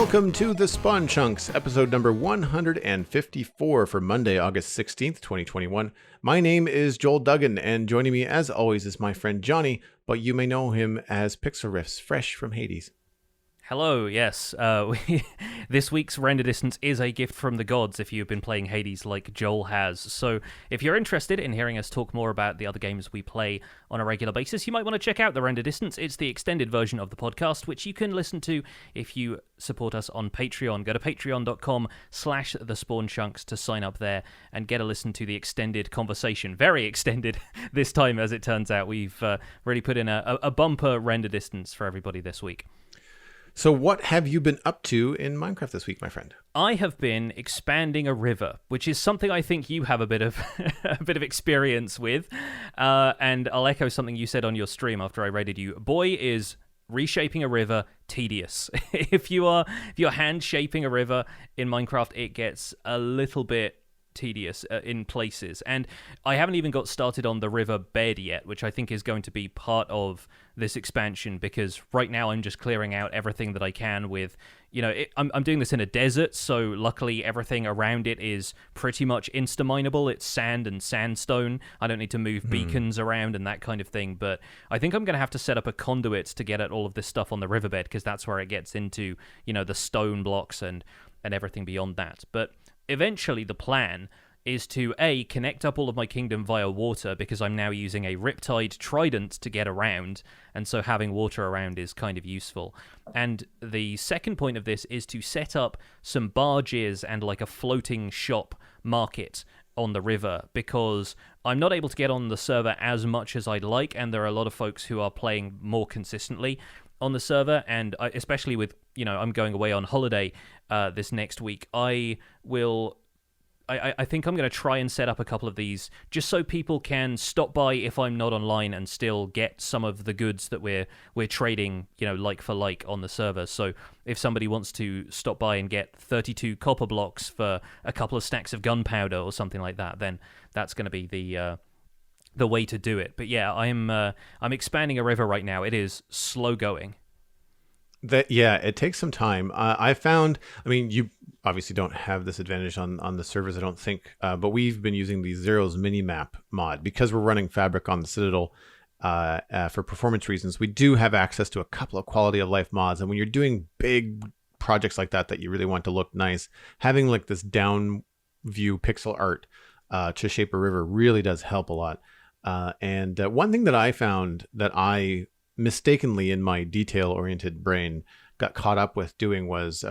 Welcome to the Spawn Chunks, episode number 154 for Monday, August 16th, 2021. My name is Joel Duggan, and joining me as always is my friend Johnny, but you may know him as Pixel Riffs, fresh from Hades. Hello, yes. This week's Render Distance is a gift from the gods if you've been playing Hades like Joel has. So if you're interested in hearing us talk more about the other games we play on a regular basis, you might want to check out the Render Distance. It's the extended version of the podcast, which you can listen to if you support us on Patreon. Go to patreon.com/thespawnchunks to sign up there and get a listen to the extended conversation. Very extended this time, as it turns out. We've really put in a bumper Render Distance for everybody this week. So what have you been up to in Minecraft this week, my friend? I have been expanding a river, which is something I think you have a bit of experience with. And I'll echo something you said on your stream after I raided you. Boy, is reshaping a river tedious. If you're hand shaping a river in Minecraft, it gets a little bit tedious in places, and I haven't even got started on the river bed yet, which I think is going to be part of this expansion, because right now I'm just clearing out everything that I can with, I'm doing this in a desert, so luckily everything around it is pretty much insta-mineable. It's sand and sandstone. I don't need to move beacons around and that kind of thing, but I think I'm going to have to set up a conduit to get at all of this stuff on the riverbed, because that's where it gets into, the stone blocks and everything beyond that. But eventually, the plan is to, A, connect up all of my kingdom via water, because I'm now using a Riptide Trident to get around, and so having water around is kind of useful. And the second point of this is to set up some barges and like a floating shop market on the river, because I'm not able to get on the server as much as I'd like, and there are a lot of folks who are playing more consistently on the server, and especially with, I'm going away on holiday this next week, I think I'm going to try and set up a couple of these just so people can stop by if I'm not online and still get some of the goods that we're trading, like for like on the server. So if somebody wants to stop by and get 32 copper blocks for a couple of stacks of gunpowder or something like that, then that's going to be the way to do it. But yeah, I'm expanding a river right now. It is slow going. It takes some time. I found, you obviously don't have this advantage on the servers, I don't think, but we've been using the Zero's Minimap mod because we're running Fabric on the Citadel for performance reasons. We do have access to a couple of quality of life mods, and when you're doing big projects like that you really want to look nice, having like this down view pixel art to shape a river really does help a lot. And one thing that I found that I mistakenly in my detail-oriented brain got caught up with doing was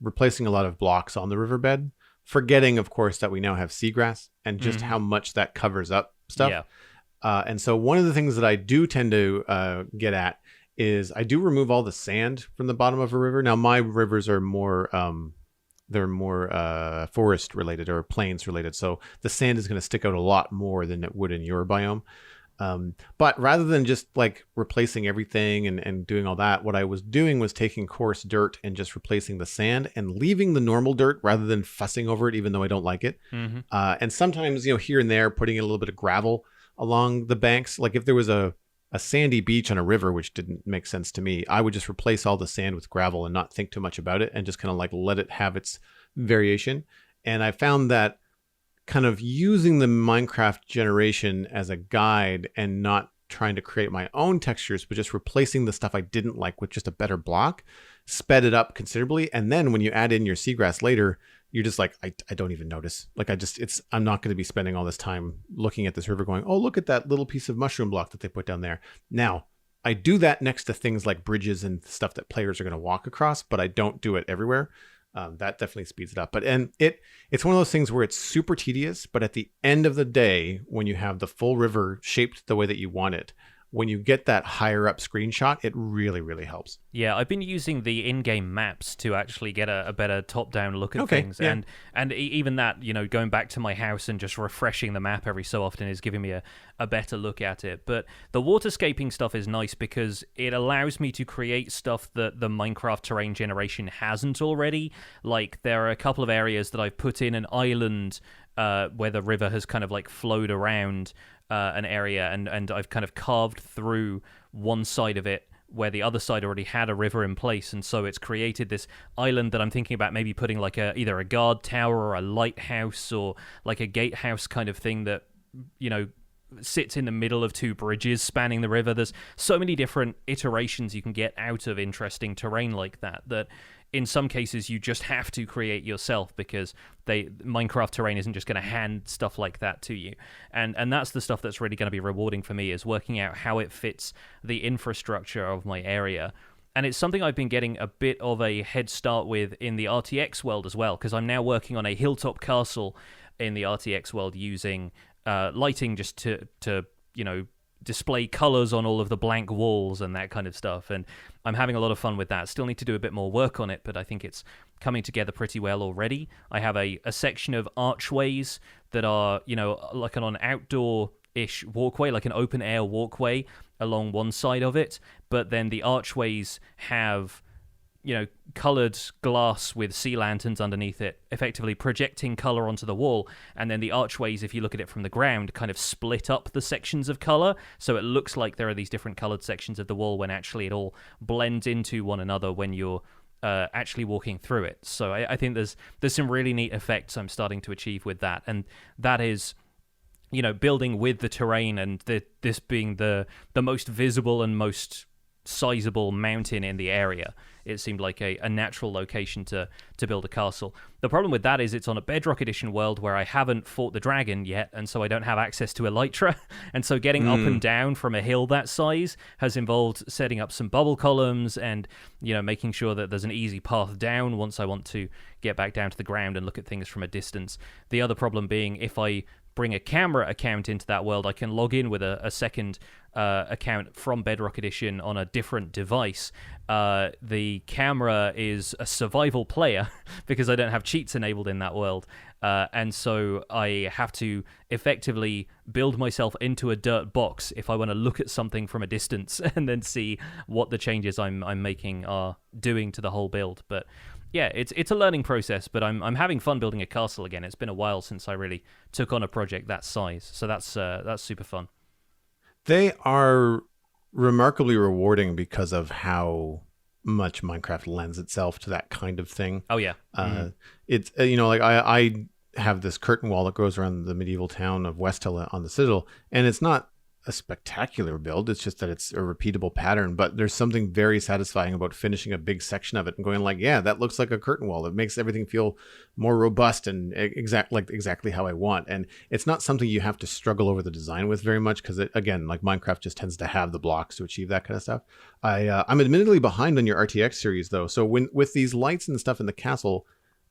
replacing a lot of blocks on the riverbed, forgetting, of course, that we now have seagrass and just how much that covers up stuff. Yeah. And so one of the things that I do tend to get at is I do remove all the sand from the bottom of a river. Now, my rivers are more forest related or plains related, so the sand is going to stick out a lot more than it would in your biome. But rather than just like replacing everything and doing all that, what I was doing was taking coarse dirt and just replacing the sand and leaving the normal dirt rather than fussing over it, even though I don't like it. And sometimes, here and there, putting in a little bit of gravel along the banks. Like if there was a sandy beach on a river, which didn't make sense to me, I would just replace all the sand with gravel and not think too much about it and just kind of like let it have its variation. And I found that kind of using the Minecraft generation as a guide and not trying to create my own textures, but just replacing the stuff I didn't like with just a better block, sped it up considerably. And then when you add in your seagrass later, you're just like, I don't even notice. Like I'm not going to be spending all this time looking at this river going, oh, look at that little piece of mushroom block that they put down there. Now, I do that next to things like bridges and stuff that players are going to walk across, but I don't do it everywhere. That definitely speeds it up. But it's one of those things where it's super tedious, but at the end of the day, when you have the full river shaped the way that you want it, when you get that higher up screenshot, it really, really helps. Yeah, I've been using the in-game maps to actually get a better top-down look at things. Yeah. And even that, going back to my house and just refreshing the map every so often is giving me a better look at it. But the waterscaping stuff is nice because it allows me to create stuff that the Minecraft terrain generation hasn't already. Like, there are a couple of areas that I've put in an island where the river has kind of like flowed around an area, and I've kind of carved through one side of it where the other side already had a river in place, and so it's created this island that I'm thinking about maybe putting like either a guard tower or a lighthouse or like a gatehouse kind of thing that, you know, sits in the middle of two bridges spanning the river. There's so many different iterations you can get out of interesting terrain like that in some cases you just have to create yourself, because Minecraft terrain isn't just going to hand stuff like that to you. And that's the stuff that's really going to be rewarding for me, is working out how it fits the infrastructure of my area. And it's something I've been getting a bit of a head start with in the RTX world as well, because I'm now working on a hilltop castle in the RTX world using lighting just to you know, display colors on all of the blank walls and that kind of stuff. And I'm having a lot of fun with that. Still need to do a bit more work on it, but I think it's coming together pretty well already. I have a section of archways that are, you know, like an outdoor-ish walkway, like an open-air walkway along one side of it, but then the archways have, you know, colored glass with sea lanterns underneath it, effectively projecting color onto the wall. And then the archways, if you look at it from the ground, kind of split up the sections of color, so it looks like there are these different colored sections of the wall when actually it all blends into one another when you're actually walking through it. So I think there's some really neat effects I'm starting to achieve with that, and that is, you know, building with the terrain, and this being the most visible and most sizable mountain in the area. It seemed like a natural location to build a castle. The problem with that is it's on a Bedrock Edition world where I haven't fought the dragon yet, and so I don't have access to Elytra. And so getting up and down from a hill that size has involved setting up some bubble columns and, you know, making sure that there's an easy path down once I want to get back down to the ground and look at things from a distance. The other problem being, if I bring a camera account into that world, I can log in with a second account from Bedrock Edition on a different device. The camera is a survival player because I don't have cheats enabled in that world. And so I have to effectively build myself into a dirt box if I want to look at something from a distance and then see what the changes I'm making are doing to the whole build. But yeah, it's a learning process, but I'm having fun building a castle again. It's been a while since I really took on a project that size, so that's super fun. They are remarkably rewarding because of how much Minecraft lends itself to that kind of thing. Oh yeah, it's you know, like I have this curtain wall that goes around the medieval town of Westhill on the Citadel, and it's not a spectacular build. It's just that it's a repeatable pattern, but there's something very satisfying about finishing a big section of it and going like, yeah, that looks like a curtain wall. It makes everything feel more robust and exactly how I want. And it's not something you have to struggle over the design with very much, because again, like Minecraft just tends to have the blocks to achieve that kind of stuff. I'm admittedly behind on your RTX series though. So with these lights and stuff in the castle,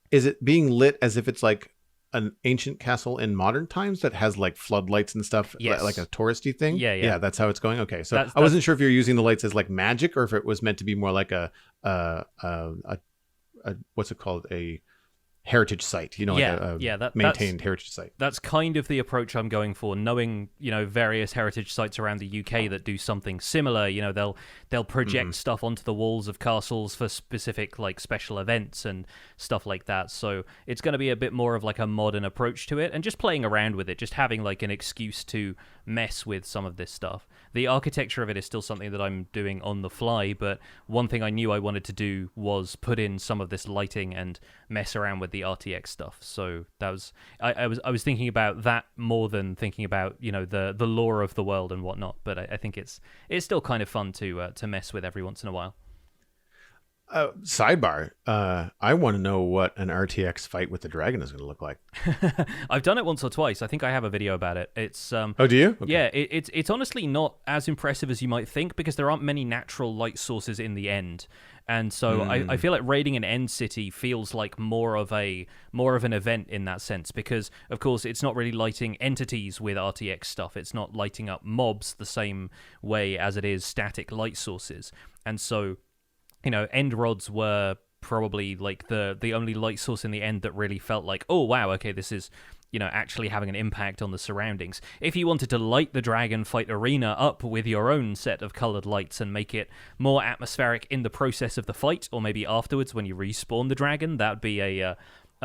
is it being lit as if it's like an ancient castle in modern times that has like floodlights and stuff, yes, like a touristy thing? Yeah, that's how it's going. Okay, so I wasn't sure if you're using the lights as like magic or if it was meant to be more like a what's it called, a heritage site, you know, like maintained heritage site. That's kind of the approach I'm going for, knowing, you know, various heritage sites around the UK that do something similar. You know, they'll project stuff onto the walls of castles for specific like special events and stuff like that. So it's going to be a bit more of like a modern approach to it, and just playing around with it, just having like an excuse to mess with some of this stuff. The architecture of it is still something that I'm doing on the fly, but one thing I knew I wanted to do was put in some of this lighting and mess around with the RTX stuff. So that was I was thinking about that more than thinking about, you know, the lore of the world and whatnot. But I think it's still kind of fun to mess with every once in a while. Sidebar, I want to know what an RTX fight with the dragon is going to look like. I've done it once or twice. I think I have a video about it. It's oh, do you? Okay. Yeah, it's honestly not as impressive as you might think, because there aren't many natural light sources in the end. And so I feel like raiding an end city feels like more of an event in that sense, because of course it's not really lighting entities with RTX stuff. It's not lighting up mobs the same way as it is static light sources. And so, you know, end rods were probably like the only light source in the end that really felt like, oh wow, okay, this is, you know, actually having an impact on the surroundings. If you wanted to light the Dragon Fight arena up with your own set of colored lights and make it more atmospheric in the process of the fight, or maybe afterwards when you respawn the dragon, that'd be a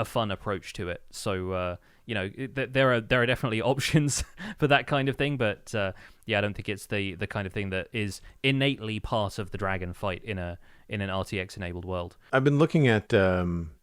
fun approach to it. So there are definitely options for that kind of thing, but I don't think it's the kind of thing that is innately part of the Dragon Fight in an RTX enabled world. I've been looking at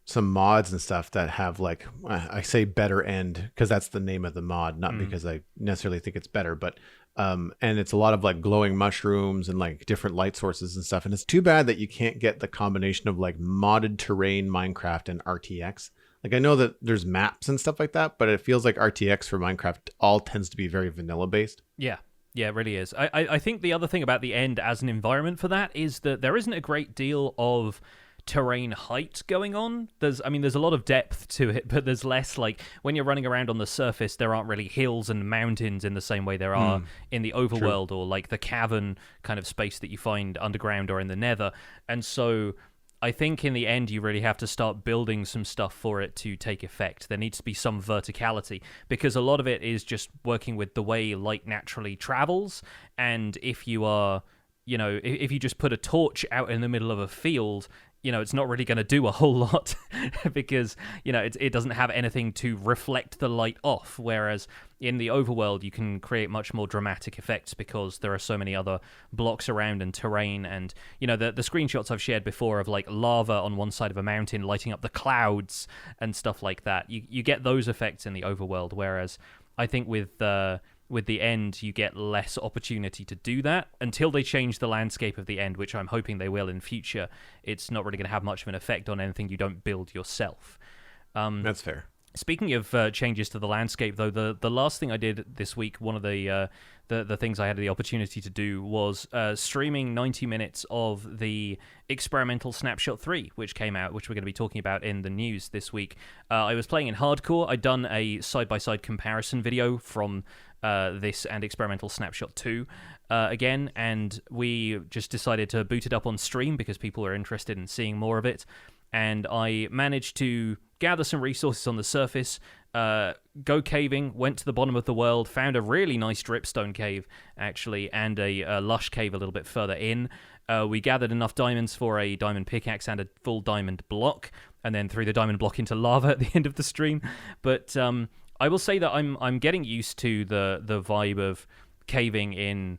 some mods and stuff that have like, I say better end because that's the name of the mod, not because I necessarily think it's better, but and it's a lot of like glowing mushrooms and like different light sources and stuff. And it's too bad that you can't get the combination of like modded terrain Minecraft and RTX. Like I know that there's maps and stuff like that, but it feels like RTX for Minecraft all tends to be very vanilla based. Yeah, it really is. I think the other thing about the end as an environment for that is that there isn't a great deal of terrain height going on. There's a lot of depth to it, but there's less, like when you're running around on the surface, there aren't really hills and mountains in the same way there are in the overworld. True. Or like the cavern kind of space that you find underground or in the nether. And so I think in the end, you really have to start building some stuff for it to take effect. There needs to be some verticality, because a lot of it is just working with the way light naturally travels. And if you are, if you just put a torch out in the middle of a field, it's not really going to do a whole lot because, it doesn't have anything to reflect the light off. Whereas in the overworld, you can create much more dramatic effects because there are so many other blocks around and terrain. And, the screenshots I've shared before of like lava on one side of a mountain lighting up the clouds and stuff like that. You get those effects in the overworld. Whereas I think with the end, you get less opportunity to do that until they change the landscape of the end, which I'm hoping they will in future. It's not really going to have much of an effect on anything you don't build yourself. That's fair. Speaking of changes to the landscape, though, the last thing I did this week, one of the things I had the opportunity to do was streaming 90 minutes of the Experimental Snapshot 3, which came out, which we're going to be talking about in the news this week. I was playing in hardcore. I'd done a side-by-side comparison video from this and Experimental Snapshot 2 again, and we just decided to boot it up on stream because people are interested in seeing more of it. And I managed to gather some resources on the surface, go caving, went to the bottom of the world, found a really nice dripstone cave, actually, and a lush cave a little bit further in. We gathered enough diamonds for a diamond pickaxe and a full diamond block, and then threw the diamond block into lava at the end of the stream. But I will say that I'm getting used to the vibe of caving in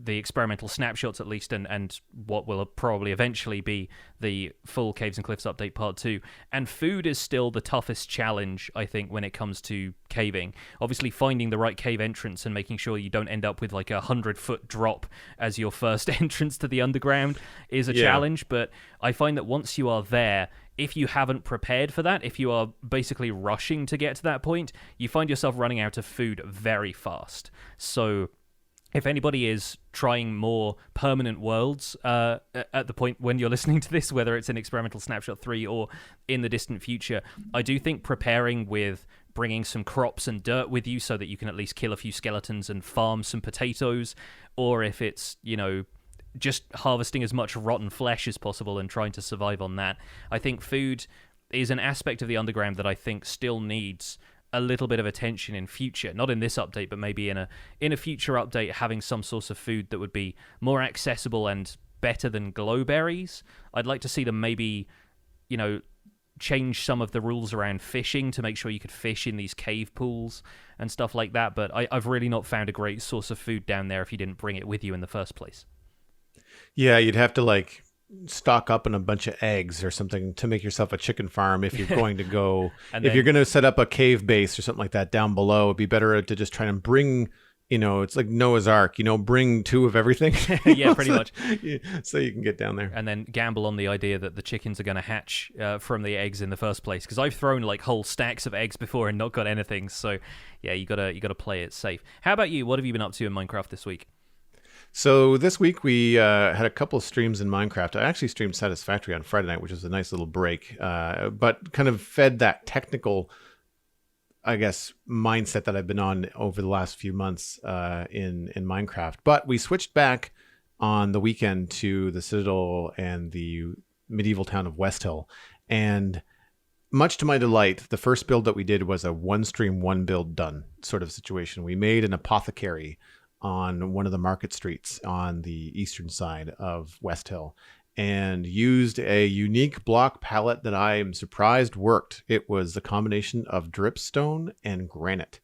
the experimental snapshots, at least, and what will probably eventually be the full Caves and Cliffs update part 2. And food is still the toughest challenge, I think, when it comes to caving. Obviously, finding the right cave entrance and making sure you don't end up with like a 100-foot drop as your first entrance to the underground is a challenge. But I find that once you are there, if you haven't prepared for that, if you are basically rushing to get to that point, you find yourself running out of food very fast. So if anybody is trying more permanent worlds at the point when you're listening to this, whether it's in Experimental Snapshot 3 or in the distant future, I do think preparing with bringing some crops and dirt with you so that you can at least kill a few skeletons and farm some potatoes, or if it's, just harvesting as much rotten flesh as possible and trying to survive on that. I think food is an aspect of the underground that I think still needs a little bit of attention in future, not in this update, but maybe in a future update, having some source of food that would be more accessible and better than glowberries. I'd like to see them maybe, change some of the rules around fishing to make sure you could fish in these cave pools and stuff like that, but I've really not found a great source of food down there if you didn't bring it with you in the first place. Yeah, you'd have to stock up on a bunch of eggs or something to make yourself a chicken farm if you're going to go. If you're going to set up a cave base or something like that down below, it'd be better to just try and bring, it's like Noah's Ark, bring 2 of everything. Yeah, pretty much. So you can get down there. And then gamble on the idea that the chickens are going to hatch from the eggs in the first place. Because I've thrown whole stacks of eggs before and not got anything. So yeah, you gotta play it safe. How about you? What have you been up to in Minecraft this week? So this week we had a couple of streams in Minecraft. I actually streamed Satisfactory on Friday night, which was a nice little break, but kind of fed that technical, I guess, mindset that I've been on over the last few months in Minecraft. But we switched back on the weekend to the Citadel and the medieval town of Westhill. And much to my delight, the first build that we did was a one stream, one build done sort of situation. We made an apothecary on one of the market streets on the eastern side of Westhill. and used a unique block palette that I am surprised worked. It was a combination of dripstone and granite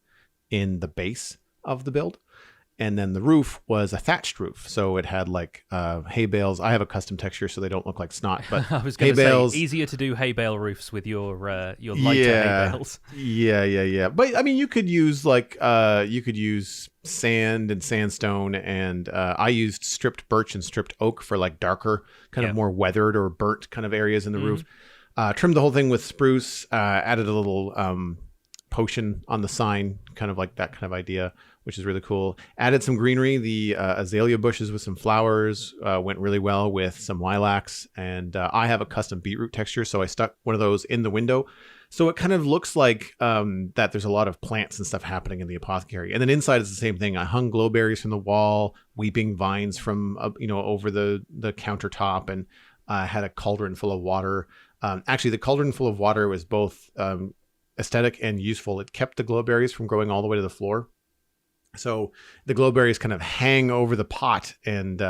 in the base of the build. And then the roof was a thatched roof. So it had like hay bales. I have a custom texture so they don't look like snot. But I was going to say, easier to do hay bale roofs with your lighter hay bales. Yeah. But I mean, you could use sand and sandstone. And I used stripped birch and stripped oak for like darker, kind of more weathered or burnt kind of areas in the roof. Trimmed the whole thing with spruce, added a little potion on the sign, kind of like that kind of idea, which is really cool. Added some greenery. The azalea bushes with some flowers went really well with some lilacs. And I have a custom beetroot texture, so I stuck one of those in the window. So it kind of looks like that there's a lot of plants and stuff happening in the apothecary. And then inside is the same thing. I hung glowberries from the wall, weeping vines from over the countertop, and I had a cauldron full of water. Actually, the cauldron full of water was both aesthetic and useful. It kept the glowberries from growing all the way to the floor. So the glowberries kind of hang over the pot and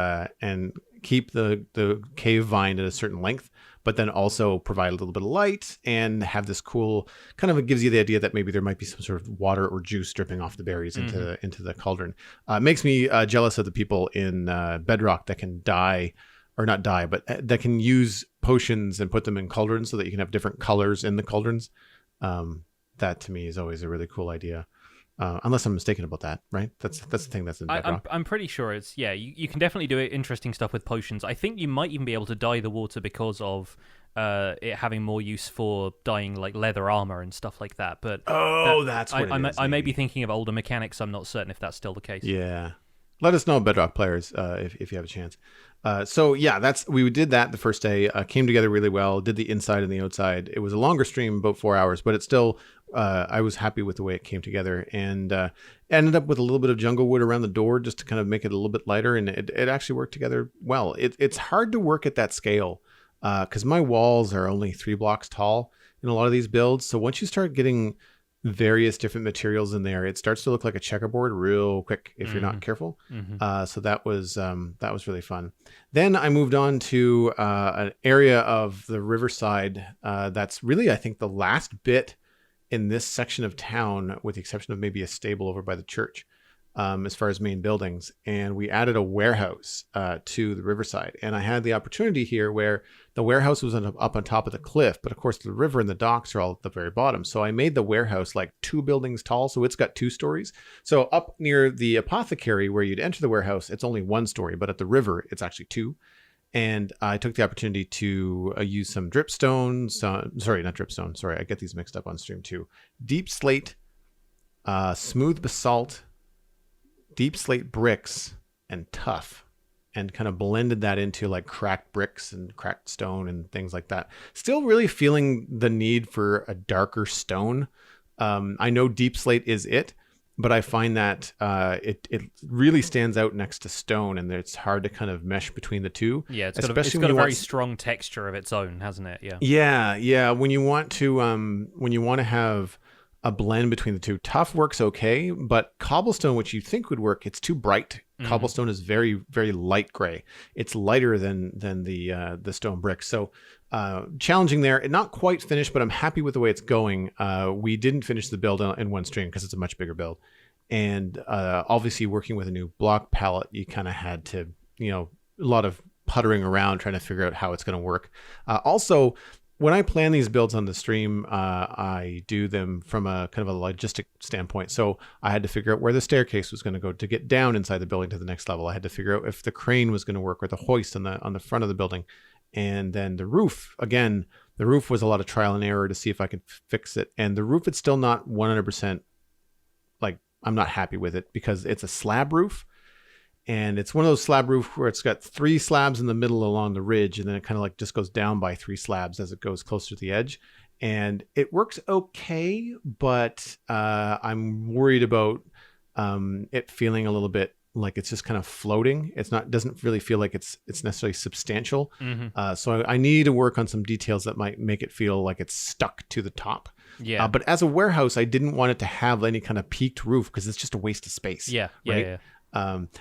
keep the cave vine at a certain length, but then also provide a little bit of light and have this cool kind of, it gives you the idea that maybe there might be some sort of water or juice dripping off the berries into the cauldron. It makes me jealous of the people in Bedrock that can but that can use potions and put them in cauldrons so that you can have different colors in the cauldrons. That to me is always a really cool idea. Unless I'm mistaken about that, right? That's the thing that's in Bedrock. I'm pretty sure it's, you can definitely do interesting stuff with potions. I think you might even be able to dye the water because of it having more use for dyeing like leather armor and stuff like that. But that's what it is. I may be thinking of older mechanics. I'm not certain if that's still the case. Yeah. Let us know, Bedrock players, if you have a chance. We did that the first day. Came together really well. Did the inside and the outside. It was a longer stream, about 4 hours, but it's still. I was happy with the way it came together, and ended up with a little bit of jungle wood around the door just to kind of make it a little bit lighter, and it actually worked together well. It's hard to work at that scale because my walls are only 3 blocks tall in a lot of these builds. So once you start getting various different materials in there, it starts to look like a checkerboard real quick if you're not careful. So that was really fun. Then I moved on to an area of the riverside that's really, I think, the last bit in this section of town, with the exception of maybe a stable over by the church, as far as main buildings. And we added a warehouse to the riverside. And I had the opportunity here where the warehouse was up on top of the cliff, but of course the river and the docks are all at the very bottom. So I made the warehouse like 2 buildings tall. So it's got 2 stories. So up near the apothecary where you'd enter the warehouse, it's only 1 story, but at the river, it's actually 2. And I took the opportunity to use some dripstone. Not dripstone. Sorry, I get these mixed up on stream too. Deep slate, smooth basalt, deep slate bricks, and tuff, and kind of blended that into like cracked bricks and cracked stone and things like that. Still really feeling the need for a darker stone. I know deep slate is it, but I find that it really stands out next to stone, and it's hard to kind of mesh between the two. Yeah, it's got a very strong texture of its own, hasn't it? Yeah. When you want to have a blend between the two, tuff works okay, but cobblestone, which you think would work, it's too bright. Cobblestone is very, very light gray. It's lighter than the stone brick. So challenging there. Not quite finished, but I'm happy with the way it's going. We didn't finish the build in one stream because it's a much bigger build. And obviously working with a new block palette, you kind of had to, a lot of puttering around trying to figure out how it's going to work. Also, when I plan these builds on the stream, I do them from a kind of a logistic standpoint. So I had to figure out where the staircase was going to go to get down inside the building to the next level. I had to figure out if the crane was going to work or the hoist on the front of the building. And then the roof, again, the roof was a lot of trial and error to see if I could fix it. And the roof, it's still not 100%, like, I'm not happy with it because it's a slab roof. And it's one of those slab roofs where it's got 3 slabs in the middle along the ridge, and then it kind of like just goes down by 3 slabs as it goes closer to the edge. And it works okay, but I'm worried about it feeling a little bit like it's just kind of floating. Doesn't really feel like it's necessarily substantial. So I need to work on some details that might make it feel like it's stuck to the top. Yeah. But as a warehouse, I didn't want it to have any kind of peaked roof because it's just a waste of space. Yeah. Right? Yeah.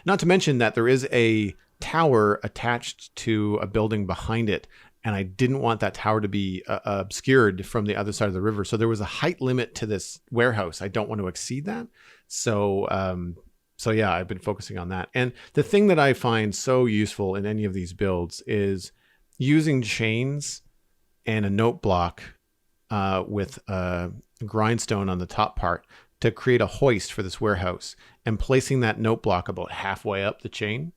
Not to mention that there is a tower attached to a building behind it, and I didn't want that tower to be obscured from the other side of the river. So there was a height limit to this warehouse. I don't want to exceed that. So yeah, I've been focusing on that. And the thing that I find so useful in any of these builds is using chains and a note block with a grindstone on the top part to create a hoist for this warehouse, and placing that note block about halfway up the chain.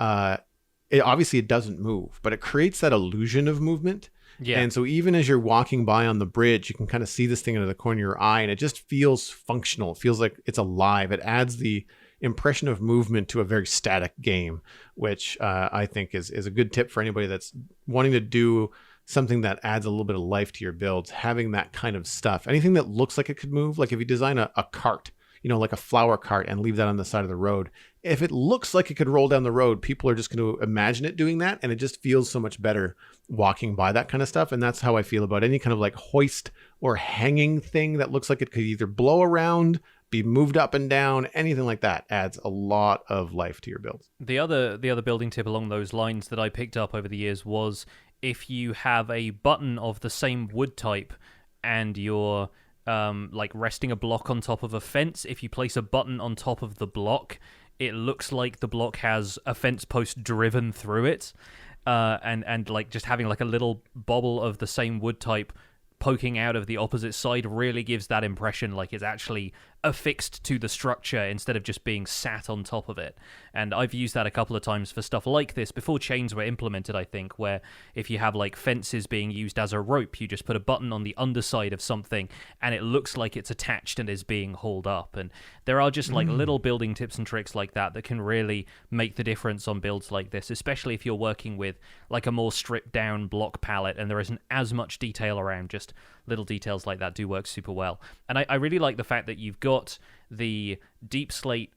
It doesn't move, but it creates that illusion of movement. Yeah. And so even as you're walking by on the bridge, you can kind of see this thing out of the corner of your eye, and it just feels functional. It feels like it's alive. It adds the impression of movement to a very static game, which I think is a good tip for anybody that's wanting to do something that adds a little bit of life to your builds. Having that kind of stuff, anything that looks like it could move, like if you design a cart, like a flower cart, and leave that on the side of the road, if it looks like it could roll down the road, people are just going to imagine it doing that, and it just feels so much better walking by that kind of stuff. And that's how I feel about any kind of like hoist or hanging thing that looks like it could either blow around, be moved up and down, anything like that adds a lot of life to your builds. The other building tip along those lines that I picked up over the years was if you have a button of the same wood type and you're like resting a block on top of a fence, if you place a button on top of the block, it looks like the block has a fence post driven through it, and like just having like a little bobble of the same wood type poking out of the opposite side really gives that impression like it's actually affixed to the structure instead of just being sat on top of it. And I've used that a couple of times for stuff like this before chains were implemented, I think, where if you have like fences being used as a rope, you just put a button on the underside of something and it looks like it's attached and is being hauled up. And there are just like little building tips and tricks like that that can really make the difference on builds like this, especially if you're working with like a more stripped down block palette and there isn't as much detail around. Just little details like that do work super well. And I really like the fact that you've got the deep slate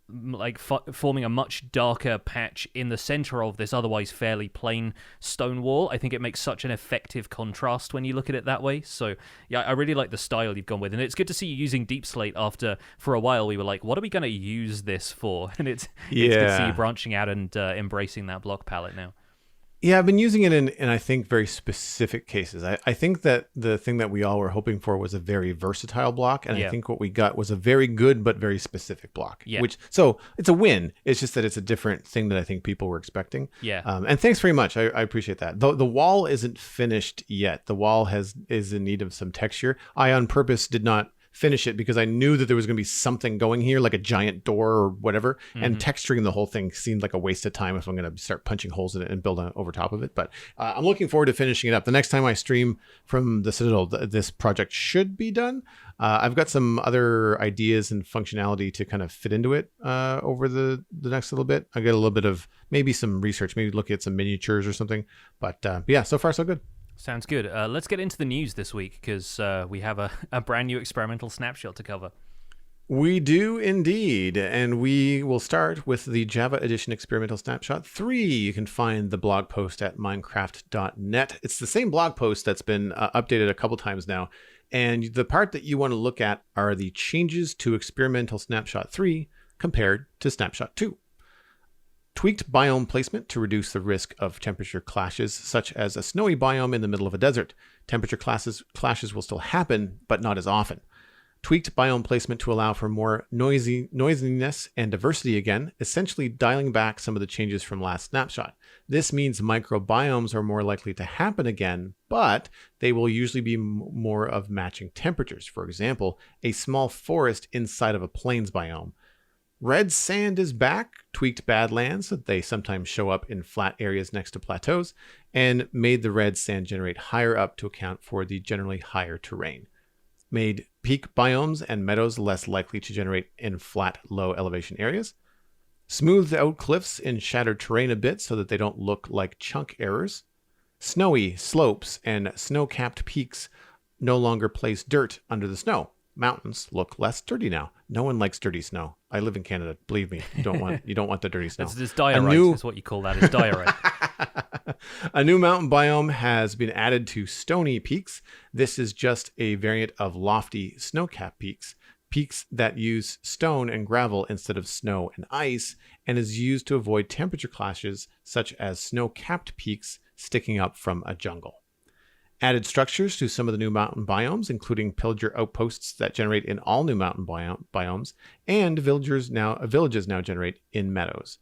like forming a much darker patch in the center of this otherwise fairly plain stone wall. I think it makes such an effective contrast when you look at it that way. So yeah, I really like the style you've gone with, and it's good to see you using deep slate after for a while we were like, what are we going to use this for? And it's good to see you branching out and embracing that block palette now. Yeah, I've been using it in I think, very specific cases. I think that the thing that we all were hoping for was a very versatile block, and I think what we got was a very good but very specific block. Yeah. So it's a win. It's just that it's a different thing that I think people were expecting. Yeah. And thanks very much. I appreciate that. The wall isn't finished yet. The wall is in need of some texture. I on purpose did not finish it because I knew that there was going to be something going here, like a giant door or whatever, and texturing the whole thing seemed like a waste of time if I'm going to start punching holes in it and build over top of it. But I'm looking forward to finishing it up. The next time I stream from the Citadel, this project should be done. I've got some other ideas and functionality to kind of fit into it over the next little bit. I got a little bit of maybe some research, maybe look at some miniatures or something. But yeah, so far so good. Sounds good. Let's get into the news this week because we have a brand new experimental snapshot to cover. We do indeed. And we will start with the Java Edition Experimental Snapshot 3. You can find the blog post at minecraft.net. It's the same blog post that's been updated a couple times now. And the part that you want to look at are the changes to Experimental Snapshot 3 compared to Snapshot 2. Tweaked biome placement to reduce the risk of temperature clashes, such as a snowy biome in the middle of a desert. Temperature clashes will still happen, but not as often. Tweaked biome placement to allow for more noisiness and diversity again, essentially dialing back some of the changes from last snapshot. This means microbiomes are more likely to happen again, but they will usually be more of matching temperatures. For example, a small forest inside of a plains biome. Red sand is back, tweaked badlands so that they sometimes show up in flat areas next to plateaus, and made the red sand generate higher up to account for the generally higher terrain. Made peak biomes and meadows less likely to generate in flat, low elevation areas. Smoothed out cliffs in shattered terrain a bit so that they don't look like chunk errors. Snowy slopes and snow-capped peaks no longer place dirt under the snow. Mountains look less dirty now. No one likes dirty snow. I live in Canada. Believe me, you don't want the dirty snow. It's diorite. Is what you call that. It's diorite. A new mountain biome has been added to stony peaks. This is just a variant of lofty snow-capped peaks. Peaks that use stone and gravel instead of snow and ice, and is used to avoid temperature clashes such as snow-capped peaks sticking up from a jungle. Added structures to some of the new mountain biomes, including pillager outposts that generate in all new mountain biomes, and villages now generate in meadows.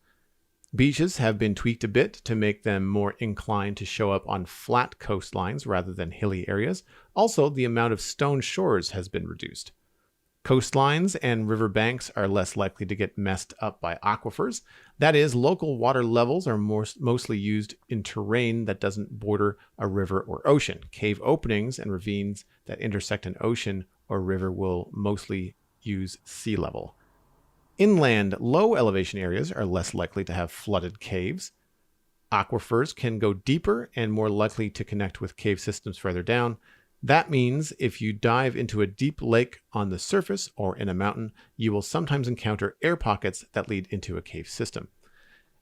Beaches have been tweaked a bit to make them more inclined to show up on flat coastlines rather than hilly areas. Also, the amount of stone shores has been reduced. Coastlines and river banks are less likely to get messed up by aquifers. That is, local water levels are mostly used in terrain that doesn't border a river or ocean. Cave openings and ravines that intersect an ocean or river will mostly use sea level. Inland, low elevation areas are less likely to have flooded caves. Aquifers can go deeper and more likely to connect with cave systems further down. That means if you dive into a deep lake on the surface or in a mountain, you will sometimes encounter air pockets that lead into a cave system.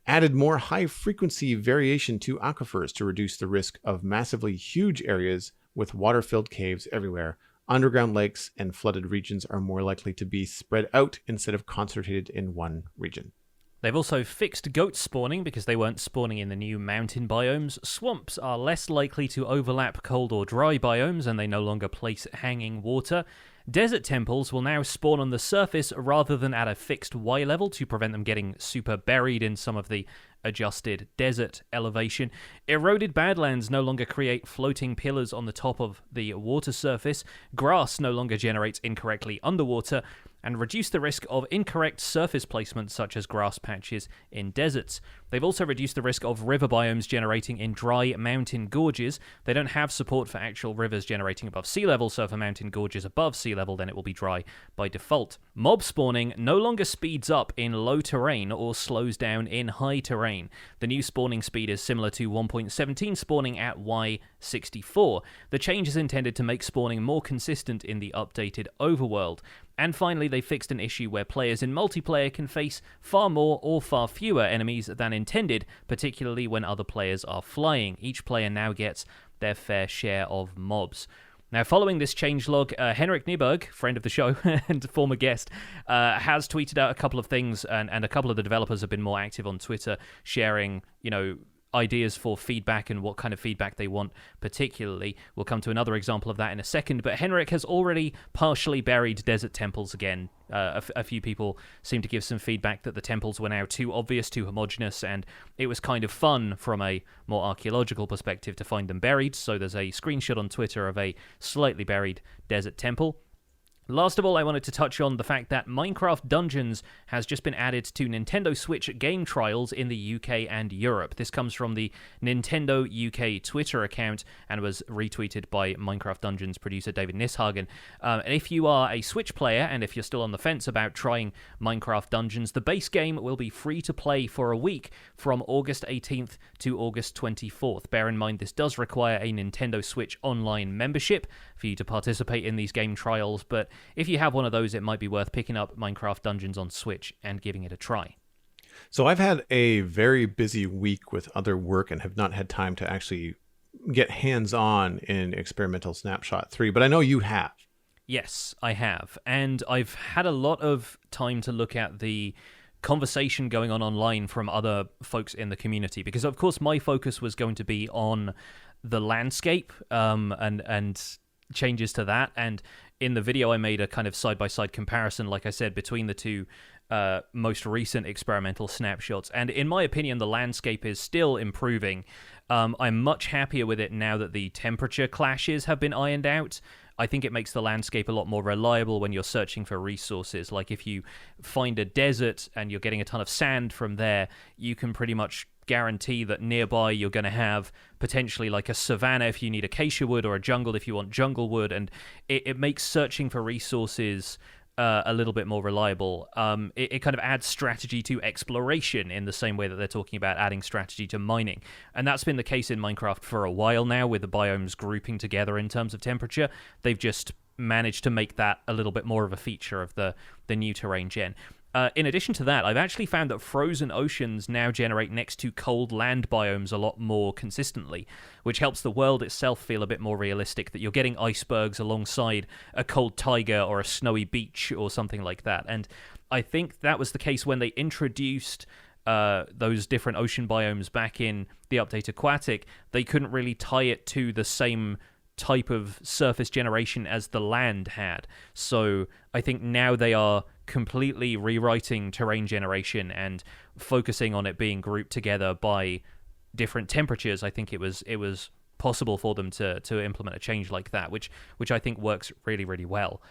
Added more high-frequency variation to aquifers to reduce the risk of massively huge areas with water-filled caves everywhere. Underground lakes and flooded regions are more likely to be spread out instead of concentrated in one region. They've also fixed goat spawning because they weren't spawning in the new mountain biomes. Swamps are less likely to overlap cold or dry biomes, and they no longer place hanging water. Desert temples will now spawn on the surface rather than at a fixed Y level to prevent them getting super buried in some of the adjusted desert elevation. Eroded badlands no longer create floating pillars on the top of the water surface. Grass no longer generates incorrectly underwater, and reduce the risk of incorrect surface placement such as grass patches in deserts. They've also reduced the risk of river biomes generating in dry mountain gorges. They don't have support for actual rivers generating above sea level, so if a mountain gorge is above sea level, then it will be dry by default. Mob spawning no longer speeds up in low terrain or slows down in high terrain. The new spawning speed is similar to 1.17 spawning at Y64. The change is intended to make spawning more consistent in the updated overworld. And finally, they fixed an issue where players in multiplayer can face far more or far fewer enemies than intended, particularly when other players are flying. Each player now gets their fair share of mobs. Now, following this changelog, Henrik Nyberg, friend of the show and former guest, has tweeted out a couple of things, and a couple of the developers have been more active on Twitter, sharing, ideas for feedback and what kind of feedback they want particularly. We'll come to another example of that in a second, but Henrik has already partially buried desert temples again. A few people seem to give some feedback that the temples were now too obvious, too homogeneous, and it was kind of fun from a more archaeological perspective to find them buried, so there's a screenshot on Twitter of a slightly buried desert temple. Last of all, I wanted to touch on the fact that Minecraft Dungeons has just been added to Nintendo Switch game trials in the UK and Europe. This comes from the Nintendo UK Twitter account and was retweeted by Minecraft Dungeons producer David Nishagen. And if you are a Switch player, and if you're still on the fence about trying Minecraft Dungeons, the base game will be free to play for a week from August 18th to August 24th. Bear in mind, this does require a Nintendo Switch Online membership for you to participate in these game trials, but if you have one of those, it might be worth picking up Minecraft Dungeons on Switch and giving it a try. So I've had a very busy week with other work and have not had time to actually get hands-on in Experimental Snapshot 3, but I know you have. Yes, I have. And I've had a lot of time to look at the conversation going on online from other folks in the community, because of course my focus was going to be on the landscape and changes to that, and in the video I made a kind of side-by-side comparison, like I said, between the two most recent experimental snapshots, and in my opinion the landscape is still improving. I'm much happier with it now that the temperature clashes have been ironed out. I think it makes the landscape a lot more reliable when you're searching for resources. Like if you find a desert and you're getting a ton of sand from there, you can pretty much guarantee that nearby you're going to have potentially like a savanna if you need acacia wood, or a jungle if you want jungle wood, and it makes searching for resources a little bit more reliable. It kind of adds strategy to exploration in the same way that they're talking about adding strategy to mining. And that's been the case in Minecraft for a while now, with the biomes grouping together in terms of temperature. They've just managed to make that a little bit more of a feature of the new terrain gen. In addition to that, I've actually found that frozen oceans now generate next to cold land biomes a lot more consistently, which helps the world itself feel a bit more realistic, that you're getting icebergs alongside a cold taiga or a snowy beach or something like that. And I think that was the case when they introduced those different ocean biomes back in the update Aquatic, they couldn't really tie it to the same type of surface generation as the land had. So I think now they are completely rewriting terrain generation and focusing on it being grouped together by different temperatures. I think it was possible for them to implement a change like that, which I think works really, really well.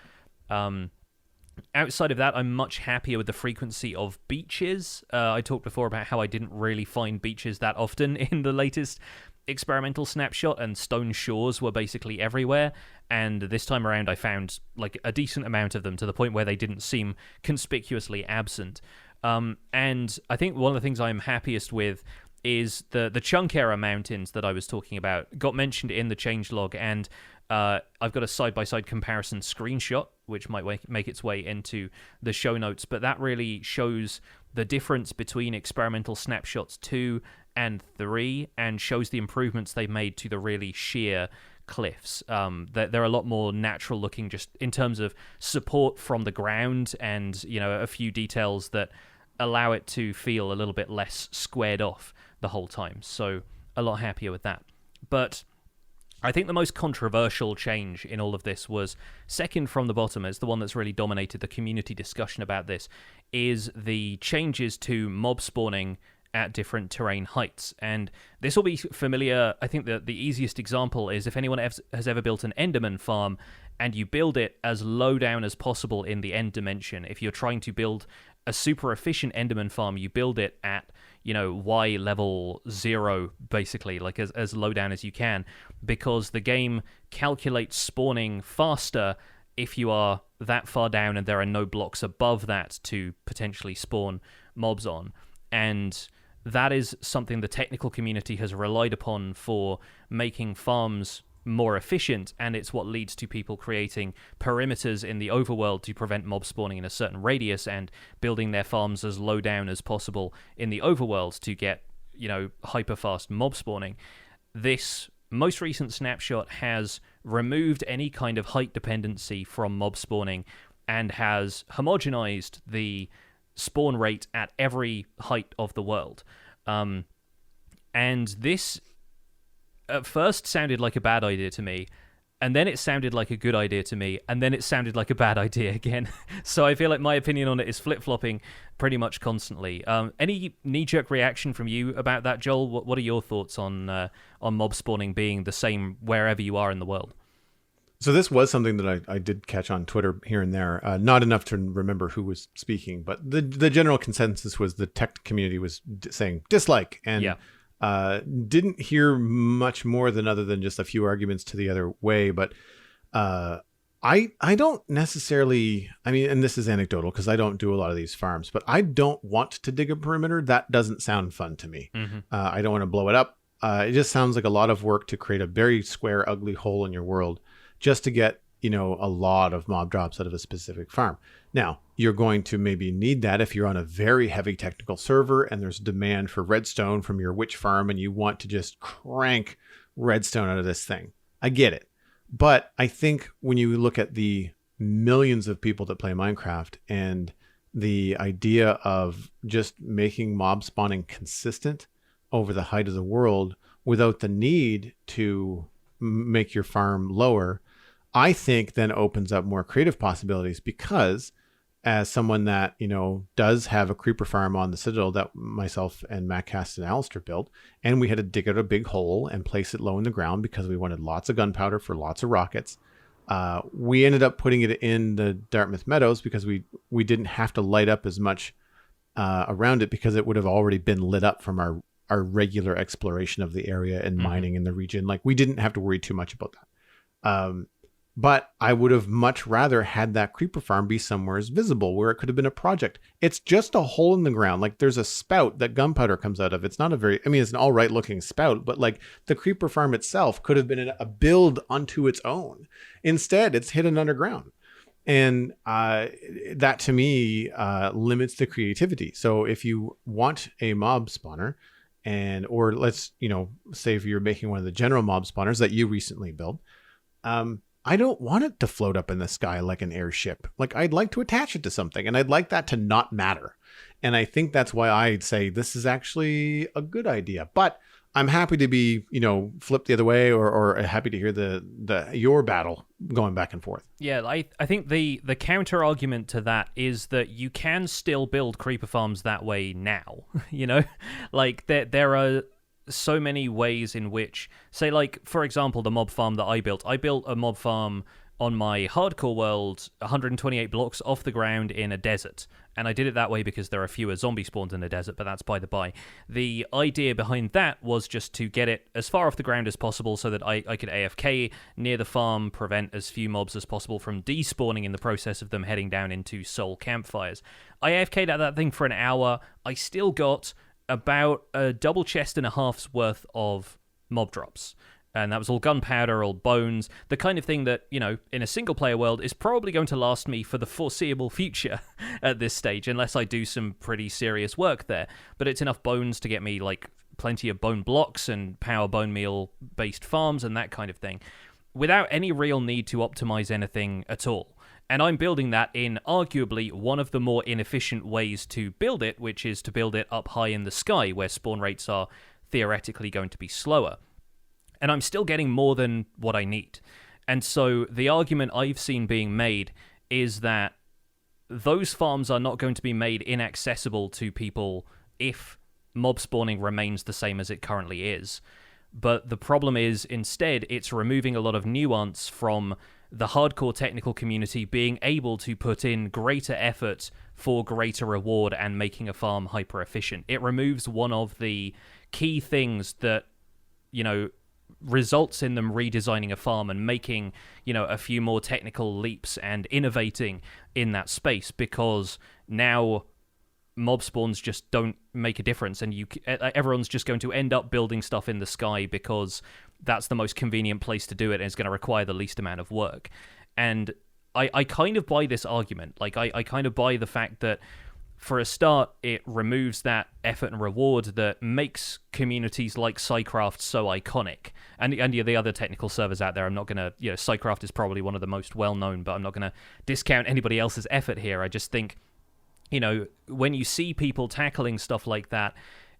Outside of that, I'm much happier with the frequency of beaches. I talked before about how I didn't really find beaches that often in the latest experimental snapshot, and stone shores were basically everywhere. And this time around, I found like a decent amount of them, to the point where they didn't seem conspicuously absent. And I think one of the things I'm happiest with is the chunk era mountains that I was talking about got mentioned in the changelog, and I've got a side-by-side comparison screenshot, which might make its way into the show notes, but that really shows the difference between experimental snapshots 2 and 3, and shows the improvements they've made to the really sheer cliffs. They're a lot more natural looking, just in terms of support from the ground, and a few details that allow it to feel a little bit less squared off the whole time. So a lot happier with that. But I think the most controversial change in all of this was second from the bottom, as the one that's really dominated the community discussion about this, is the changes to mob spawning at different terrain heights. And this will be familiar. I think that the easiest example is if anyone has ever built an Enderman farm and you build it as low down as possible in the end dimension. If you're trying to build a super efficient Enderman farm, you build it at Y level 0, basically, like as low down as you can, because the game calculates spawning faster if you are that far down and there are no blocks above that to potentially spawn mobs on. And that is something the technical community has relied upon for making farms more efficient, and it's what leads to people creating perimeters in the overworld to prevent mob spawning in a certain radius, and building their farms as low down as possible in the overworld to get hyper fast mob spawning. This most recent snapshot has removed any kind of height dependency from mob spawning and has homogenized the spawn rate at every height of the world. And this at first sounded like a bad idea to me, and then it sounded like a good idea to me, and then it sounded like a bad idea again. So I feel like my opinion on it is flip-flopping pretty much constantly. Any knee-jerk reaction from you about that, Joel? What are your thoughts on mob spawning being the same wherever you are in the world? So this was something that I did catch on Twitter here and there. Not enough to remember who was speaking, but the general consensus was the tech community was saying dislike, and yeah. Didn't hear much more than other than just a few arguments to the other way. But I don't necessarily, and this is anecdotal because I don't do a lot of these farms, but I don't want to dig a perimeter. That doesn't sound fun to me. Mm-hmm. I don't want to blow it up. It just sounds like a lot of work to create a very square, ugly hole in your world just to get, a lot of mob drops out of a specific farm. Now, you're going to maybe need that if you're on a very heavy technical server and there's demand for redstone from your witch farm and you want to just crank redstone out of this thing. I get it. But I think when you look at the millions of people that play Minecraft and the idea of just making mob spawning consistent over the height of the world without the need to make your farm lower, I think then opens up more creative possibilities, because as someone that, does have a creeper farm on the Citadel that myself and Mattcast and Alistair built, and we had to dig out a big hole and place it low in the ground because we wanted lots of gunpowder for lots of rockets. We ended up putting it in the Dartmouth Meadows because we didn't have to light up as much around it, because it would have already been lit up from our regular exploration of the area and mining in the region. Like, we didn't have to worry too much about that. But I would have much rather had that creeper farm be somewhere visible where it could have been a project. It's just a hole in the ground. Like, there's a spout that gunpowder comes out of. It's not it's an all right looking spout, but like the creeper farm itself could have been a build unto its own. Instead, it's hidden underground. And that to me limits the creativity. So if you want a mob spawner, or let's, say if you're making one of the general mob spawners that you recently built, I don't want it to float up in the sky like an airship. Like, I'd like to attach it to something, and I'd like that to not matter. And I think that's why I'd say this is actually a good idea. But I'm happy to be, flipped the other way, or happy to hear your battle going back and forth. Yeah, I think the counter argument to that is that you can still build creeper farms that way now. Like there are so many ways in which, say, like, for example, the mob farm that I built a mob farm on my hardcore world 128 blocks off the ground in a desert. And I did it that way because there are fewer zombie spawns in the desert, but that's by the by. The idea behind that was just to get it as far off the ground as possible so that I could AFK near the farm, prevent as few mobs as possible from despawning in the process of them heading down into soul campfires. I AFK'd at that thing for an hour. I still got about a double chest and a half's worth of mob drops. And that was all gunpowder, all bones, the kind of thing that, in a single-player world is probably going to last me for the foreseeable future at this stage, unless I do some pretty serious work there. But it's enough bones to get me, like, plenty of bone blocks and power bone meal-based farms and that kind of thing, without any real need to optimize anything at all. And I'm building that in arguably one of the more inefficient ways to build it, which is to build it up high in the sky, where spawn rates are theoretically going to be slower. And I'm still getting more than what I need. And so the argument I've seen being made is that those farms are not going to be made inaccessible to people if mob spawning remains the same as it currently is. But the problem is, instead, it's removing a lot of nuance from the hardcore technical community being able to put in greater effort for greater reward and making a farm hyper efficient. It removes one of the key things that, results in them redesigning a farm and making, a few more technical leaps and innovating in that space, because now mob spawns just don't make a difference, and everyone's just going to end up building stuff in the sky because that's the most convenient place to do it and it's going to require the least amount of work. And I kind of buy this argument. Like, I kind of buy the fact that, for a start, it removes that effort and reward that makes communities like SciCraft so iconic. And the other technical servers out there, I'm not going to, SciCraft is probably one of the most well-known, but I'm not going to discount anybody else's effort here. I just think, when you see people tackling stuff like that,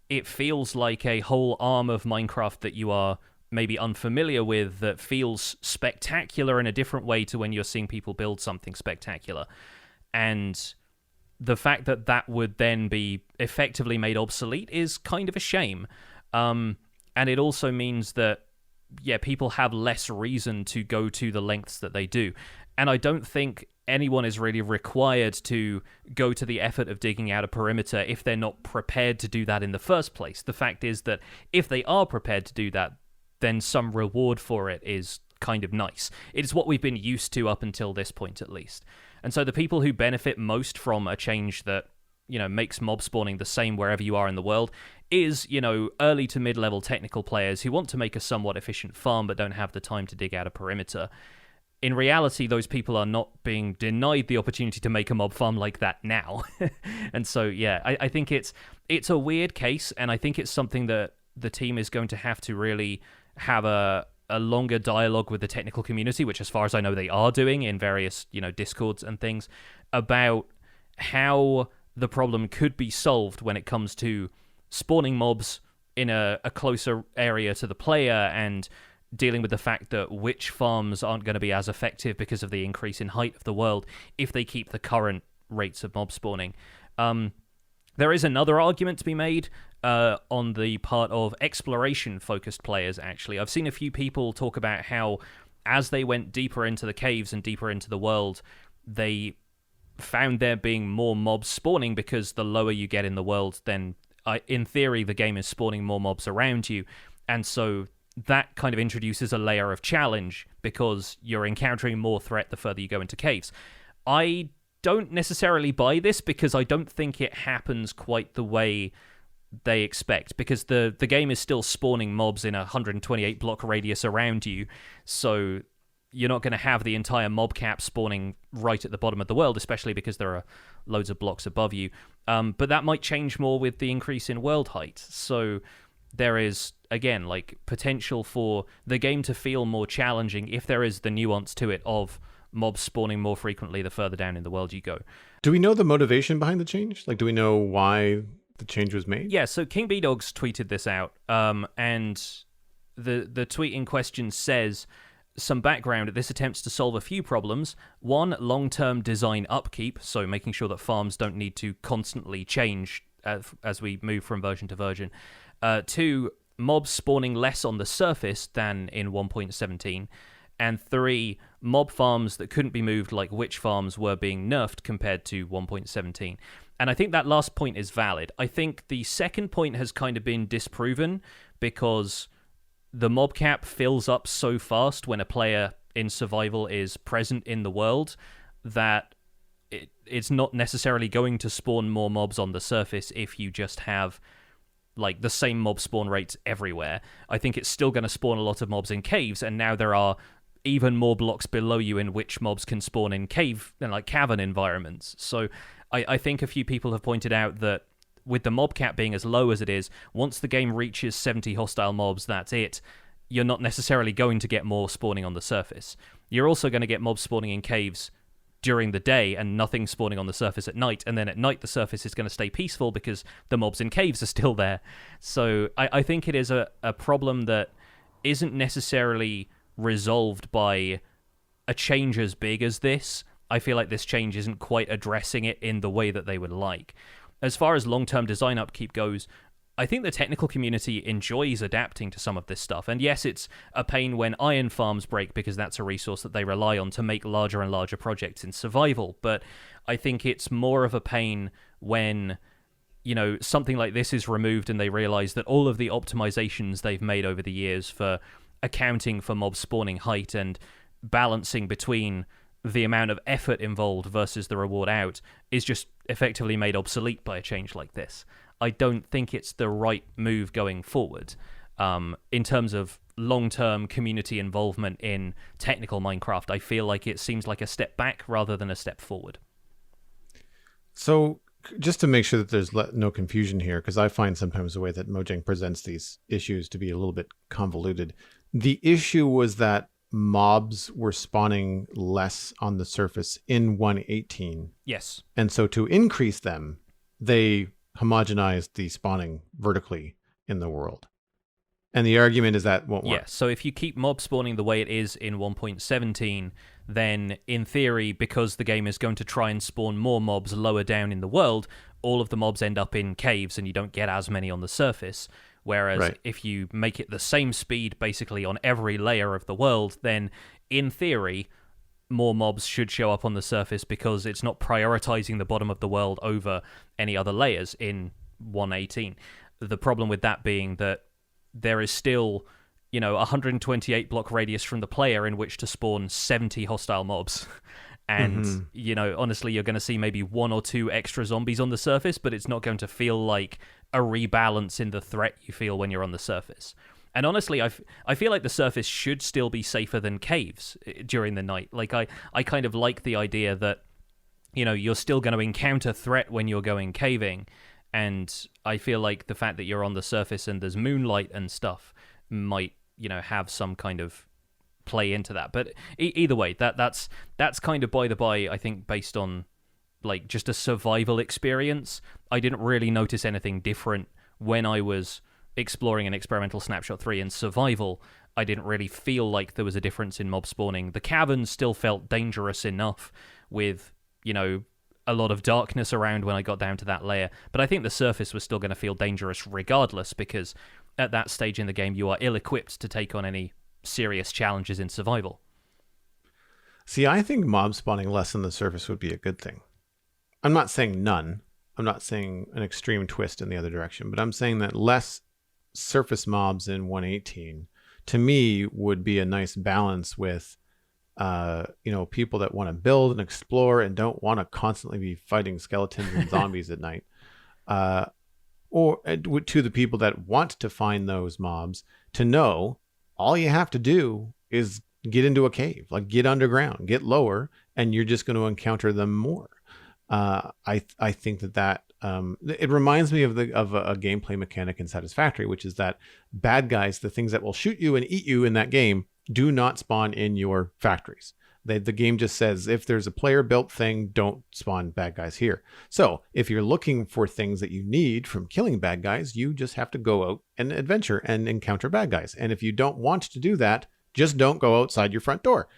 it feels like a whole arm of Minecraft that you are maybe unfamiliar with that feels spectacular in a different way to when you're seeing people build something spectacular. And the fact that that would then be effectively made obsolete is kind of a shame. And it also means that, people have less reason to go to the lengths that they do. And I don't think anyone is really required to go to the effort of digging out a perimeter if they're not prepared to do that in the first place. The fact is that if they are prepared to do that, then some reward for it is kind of nice. It's what we've been used to up until this point, at least. And so the people who benefit most from a change that, makes mob spawning the same wherever you are in the world is, early to mid-level technical players who want to make a somewhat efficient farm but don't have the time to dig out a perimeter. In reality, those people are not being denied the opportunity to make a mob farm like that now. And so, I think it's a weird case, and I think it's something that the team is going to have to really have a longer dialogue with the technical community, which, as far as I know, they are doing in various, Discords and things, about how the problem could be solved when it comes to spawning mobs in a closer area to the player and dealing with the fact that witch farms aren't going to be as effective because of the increase in height of the world if they keep the current rates of mob spawning. There is another argument to be made on the part of exploration-focused players, actually. I've seen a few people talk about how, as they went deeper into the caves and deeper into the world, they found there being more mobs spawning because the lower you get in the world, then, in theory, the game is spawning more mobs around you. And so that kind of introduces a layer of challenge because you're encountering more threat the further you go into caves. I don't necessarily buy this because I don't think it happens quite the way they expect, because the game is still spawning mobs in a 128 block radius around you, so you're not going to have the entire mob cap spawning right at the bottom of the world, especially because there are loads of blocks above you. But that might change more with the increase in world height. So there is, again, like, potential for the game to feel more challenging if there is the nuance to it of mobs spawning more frequently the further down in the world you go. Do we know the motivation behind the change? Like, do we know why the change was made? Yeah, so King B-Dogs tweeted this out, and the tweet in question says, some background, this attempts to solve a few problems. One, long-term design upkeep, so making sure that farms don't need to constantly change as we move from version to version. Two, mobs spawning less on the surface than in 1.17. And three, mob farms that couldn't be moved like witch farms were being nerfed compared to 1.17. And I think that last point is valid. I think the second point has kind of been disproven because the mob cap fills up so fast when a player in survival is present in the world that it's not necessarily going to spawn more mobs on the surface if you just have like the same mob spawn rates everywhere. I think it's still going to spawn a lot of mobs in caves, and now there are even more blocks below you in which mobs can spawn in cave and like cavern environments. So I think a few people have pointed out that with the mob cap being as low as it is, once the game reaches 70 hostile mobs, that's it. You're not necessarily going to get more spawning on the surface. You're also going to get mobs spawning in caves during the day and nothing spawning on the surface at night, and then at night the surface is going to stay peaceful because the mobs in caves are still there. So I think it is a problem that isn't necessarily resolved by a change as big as this. I feel like this change isn't quite addressing it in the way that they would like. As far as long-term design upkeep goes, I think the technical community enjoys adapting to some of this stuff. And yes, it's a pain when iron farms break because that's a resource that they rely on to make larger and larger projects in survival. But I think it's more of a pain when, you know, something like this is removed and they realize that all of the optimizations they've made over the years for accounting for mob spawning height and balancing between the amount of effort involved versus the reward out is just effectively made obsolete by a change like this. I don't think it's the right move going forward in terms of long-term community involvement in technical Minecraft. I feel like it seems like a step back rather than a step forward. So just to make sure that there's no confusion here, because I find sometimes the way that Mojang presents these issues to be a little bit convoluted. The issue was that mobs were spawning less on the surface in 1.18. Yes. And so to increase them, they homogenized the spawning vertically in the world. And the argument is that won't work. Yeah, so if you keep mob spawning the way it is in 1.17, then in theory, because the game is going to try and spawn more mobs lower down in the world, all of the mobs end up in caves and you don't get as many on the surface. Whereas if you make it the same speed basically on every layer of the world, then in theory, more mobs should show up on the surface because it's not prioritizing the bottom of the world over any other layers in 1.18. The problem with that being that there is still, you know, 128 block radius from the player in which to spawn 70 hostile mobs. And, you know, honestly, you're going to see maybe one or two extra zombies on the surface, but it's not going to feel like a rebalance in the threat you feel when you're on the surface. And honestly, I feel like the surface should still be safer than caves during the night. Like, I kind of like the idea that, you know, you're still going to encounter threat when you're going caving. And I feel like the fact that you're on the surface and there's moonlight and stuff might, you know, have some kind of play into that. But either way, that's kind of by the by, I think, based on like just a survival experience. I didn't really notice anything different when I was exploring an experimental snapshot 3 in survival. I didn't really feel like there was a difference in mob spawning. The caverns still felt dangerous enough with, you know, a lot of darkness around when I got down to that layer. But I think the surface was still going to feel dangerous regardless, because at that stage in the game, you are ill-equipped to take on any serious challenges in survival. See, I think mob spawning less on the surface would be a good thing. I'm not saying none. I'm not saying an extreme twist in the other direction, but I'm saying that less surface mobs in 1.18 to me would be a nice balance with you know, people that want to build and explore and don't want to constantly be fighting skeletons and zombies at night, or to the people that want to find those mobs to know all you have to do is get into a cave, like get underground, get lower, and you're just going to encounter them more. I think that it reminds me of a gameplay mechanic in Satisfactory, which is that bad guys, the things that will shoot you and eat you in that game, do not spawn in your factories. The game just says if there's a player built thing, don't spawn bad guys here. So if you're looking for things that you need from killing bad guys, you just have to go out and adventure and encounter bad guys. And if you don't want to do that, just don't go outside your front door.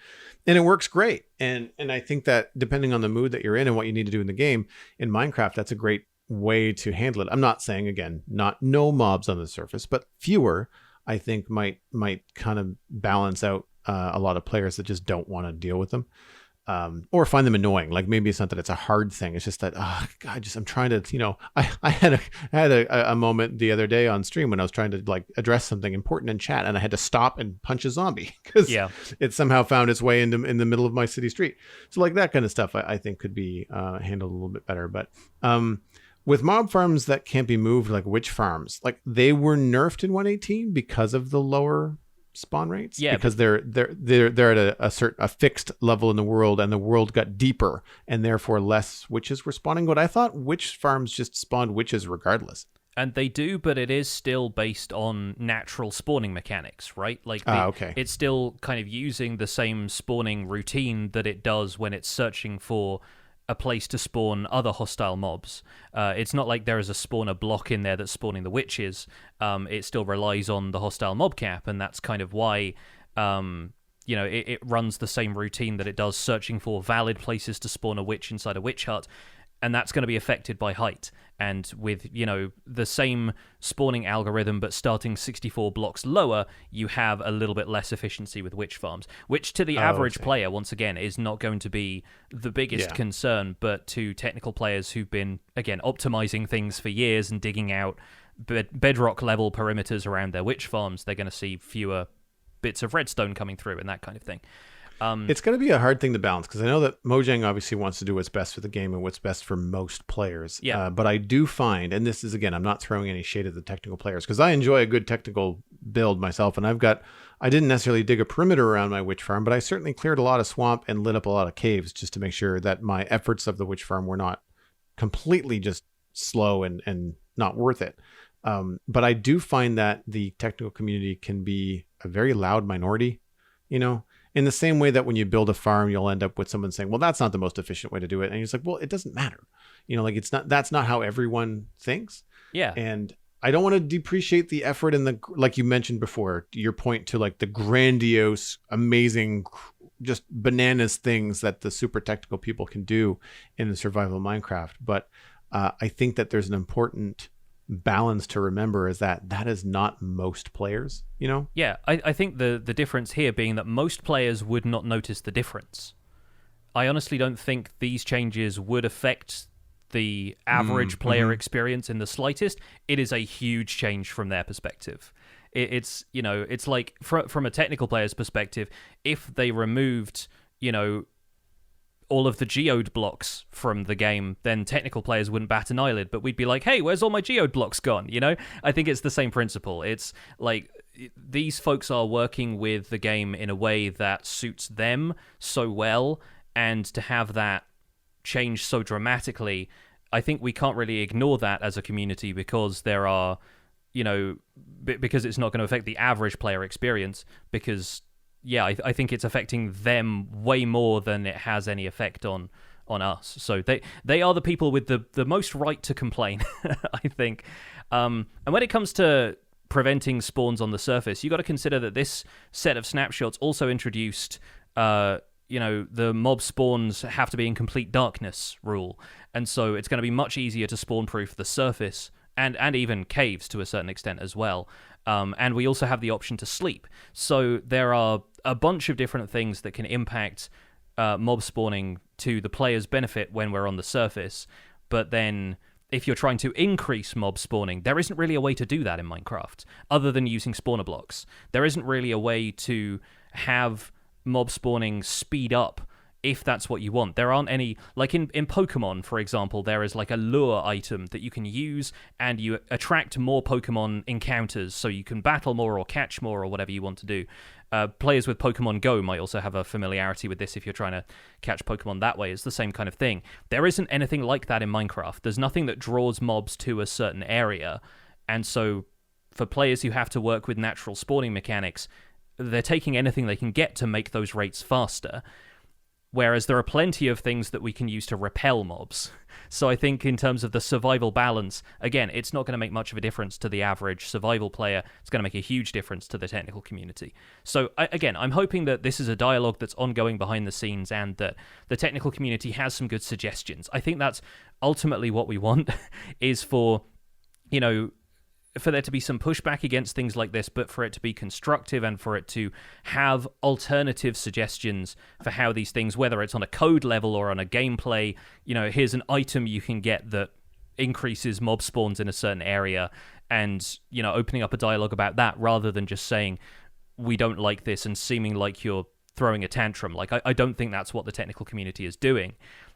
And it works great. And I think that depending on the mood that you're in and what you need to do in the game, in Minecraft, that's a great way to handle it. I'm not saying, again, no mobs on the surface, but fewer, I think might kind of balance out a lot of players that just don't want to deal with them. Or find them annoying. Like maybe it's not that it's a hard thing. It's just that, I'm trying to, I had a moment the other day on stream when I was trying to like address something important in chat, and I had to stop and punch a zombie because it somehow found its way in the middle of my city street. So like that kind of stuff, I think could be handled a little bit better. But with mob farms that can't be moved, like witch farms, like they were nerfed in 118 because of the lower spawn rates, because they're at a fixed level in the world, and the world got deeper, and therefore less witches were spawning. But I thought witch farms just spawned witches regardless. And they do, but it is still based on natural spawning mechanics, right? Like it's still kind of using the same spawning routine that it does when it's searching for a place to spawn other hostile mobs. It's not like there is a spawner block in there that's spawning the witches. It still relies on the hostile mob cap, and that's kind of why it runs the same routine that it does searching for valid places to spawn a witch inside a witch hut, and that's going to be affected by height. And with, the same spawning algorithm, but starting 64 blocks lower, you have a little bit less efficiency with witch farms, which to the average player, once again, is not going to be the biggest concern, but to technical players who've been, again, optimizing things for years and digging out bedrock level perimeters around their witch farms, they're going to see fewer bits of redstone coming through and that kind of thing. It's going to be a hard thing to balance, because I know that Mojang obviously wants to do what's best for the game and what's best for most players. But I do find, and this is, again, I'm not throwing any shade at the technical players, because I enjoy a good technical build myself, and I didn't necessarily dig a perimeter around my witch farm, but I certainly cleared a lot of swamp and lit up a lot of caves just to make sure that my efforts of the witch farm were not completely just slow and not worth it. But I do find that the technical community can be a very loud minority, in the same way that when you build a farm, you'll end up with someone saying, well, that's not the most efficient way to do it. And it's like, well, it doesn't matter. That's not how everyone thinks. Yeah. And I don't want to depreciate the effort and like you mentioned before, your point to like the grandiose, amazing, just bananas things that the super technical people can do in the survival Minecraft. But I think that there's an important balance to remember, is that is not most players, Yeah, I think the difference here being that most players would not notice the difference. I honestly don't think these changes would affect the average player experience in the slightest. It is a huge change from their perspective. It's like from a technical player's perspective, if they removed, all of the geode blocks from the game, then technical players wouldn't bat an eyelid, but we'd be like, hey, where's all my geode blocks gone? I think it's the same principle. It's like these folks are working with the game in a way that suits them so well, and to have that change so dramatically, I think we can't really ignore that as a community, because there are, because it's not going to affect the average player experience, because I think it's affecting them way more than it has any effect on us. So they are the people with the most right to complain, I think. And when it comes to preventing spawns on the surface, you got to consider that this set of snapshots also introduced, the mob spawns have to be in complete darkness rule. And so it's going to be much easier to spawn-proof the surface and even caves to a certain extent as well. And we also have the option to sleep. So there are a bunch of different things that can impact mob spawning to the player's benefit when we're on the surface. But then if you're trying to increase mob spawning, there isn't really a way to do that in Minecraft, other than using spawner blocks. There isn't really a way to have mob spawning speed up if that's what you want. There aren't any, like in Pokemon, for example, there is like a lure item that you can use, and you attract more Pokemon encounters, so you can battle more or catch more or whatever you want to do. Players with Pokemon Go might also have a familiarity with this if you're trying to catch Pokemon that way. It's the same kind of thing. There isn't anything like that in Minecraft. There's nothing that draws mobs to a certain area, and so for players who have to work with natural spawning mechanics, they're taking anything they can get to make those rates faster. whereas there are plenty of things that we can use to repel mobs. So I think in terms of the survival balance, again, it's not going to make much of a difference to the average survival player. It's going to make a huge difference to the technical community. So again, I'm hoping that this is a dialogue that's ongoing behind the scenes and that the technical community has some good suggestions. I think that's ultimately what we want, is for, you know, for there to be some pushback against things like this, but for it to be constructive and for it to have alternative suggestions for how these things, whether it's on a code level or on a gameplay, you know, here's an item you can get that increases mob spawns in a certain area, and, you know, opening up a dialogue about that rather than just saying, we don't like this and seeming like you're throwing a tantrum. Like, I don't think that's what the technical community is doing,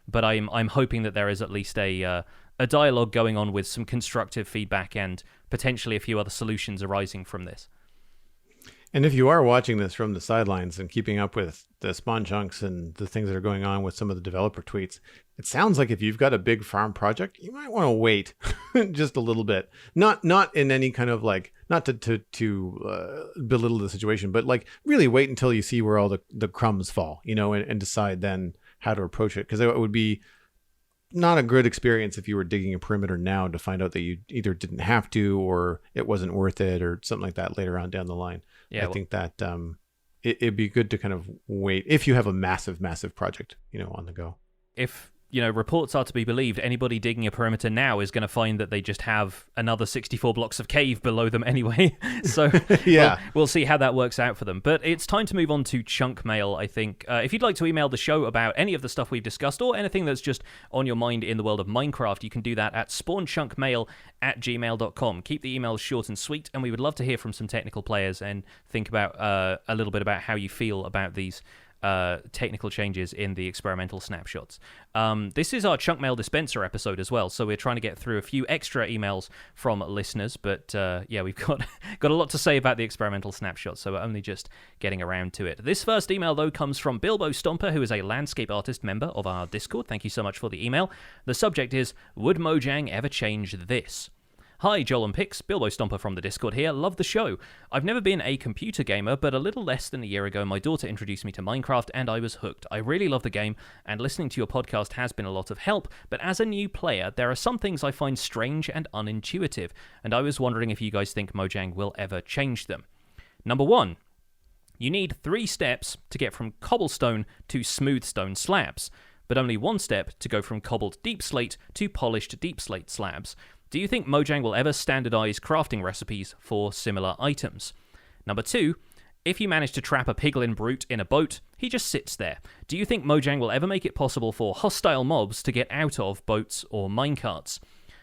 but I'm hoping that there is at least a dialogue going on with some constructive feedback and potentially a few other solutions arising from this. And if you are watching this from the sidelines and keeping up with the spawn chunks and the things that are going on with some of the developer tweets, it sounds like if you've got a big farm project, you might want to wait just a little bit. Not in any kind of like, not to belittle the situation, but like really wait until you see where all the crumbs fall, you know, and decide then how to approach it. Because it would be not a good experience if you were digging a perimeter now to find out that you either didn't have to or it wasn't worth it or something like that later on down the line. Yeah, I think that it'd be good to kind of wait if you have a massive project, you know, on the go. If, you know, reports are to be believed, anybody digging a perimeter now is going to find that they just have another 64 blocks of cave below them anyway. So yeah, we'll see how that works out for them. But it's time to move on to chunk mail, I think. If you'd like to email the show about any of the stuff we've discussed or anything that's just on your mind in the world of Minecraft, you can do that at spawnchunkmail@gmail.com. Keep the emails short and sweet, and we would love to hear from some technical players and think about a little bit about how you feel about these technical changes in the experimental snapshots. This is our chunk mail dispenser episode as well, so we're trying to get through a few extra emails from listeners, but yeah, we've got a lot to say about the experimental snapshots, so we're only just getting around to it. This first email, though, comes from Bilbo Stomper, who is a landscape artist member of our Discord. Thank you so much for the email. The subject is, would Mojang ever change this? Hi, Joel and Pix, Bilbo Stomper from the Discord here. Love the show. I've never been a computer gamer, but a little less than a year ago, my daughter introduced me to Minecraft, and I was hooked. I really love the game, and listening to your podcast has been a lot of help, but as a new player, there are some things I find strange and unintuitive, and I was wondering if you guys think Mojang will ever change them. Number 1. You need 3 steps to get from cobblestone to smooth stone slabs, but only 1 step to go from cobbled deep slate to polished deep slate slabs. Do you think Mojang will ever standardize crafting recipes for similar items? Number 2, if you manage to trap a piglin brute in a boat, he just sits there. Do you think Mojang will ever make it possible for hostile mobs to get out of boats or minecarts?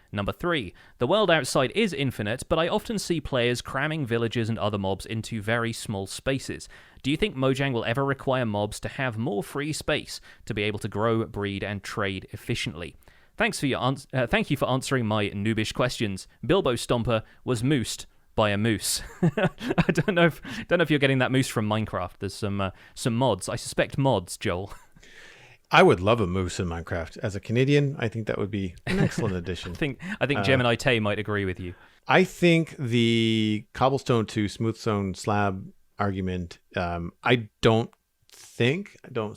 Number 3, the world outside is infinite, but I often see players cramming villagers and other mobs into very small spaces. Do you think Mojang will ever require mobs to have more free space to be able to grow, breed, and trade efficiently? Thank you for answering my noobish questions. Bilbo Stomper was moosed by a moose. I don't know if you're getting that moose from Minecraft. There's some mods. I suspect mods, Joel. I would love a moose in Minecraft. As a Canadian, I think that would be an excellent addition. I think Gemini Tay might agree with you. I think the cobblestone to smoothstone slab argument, I don't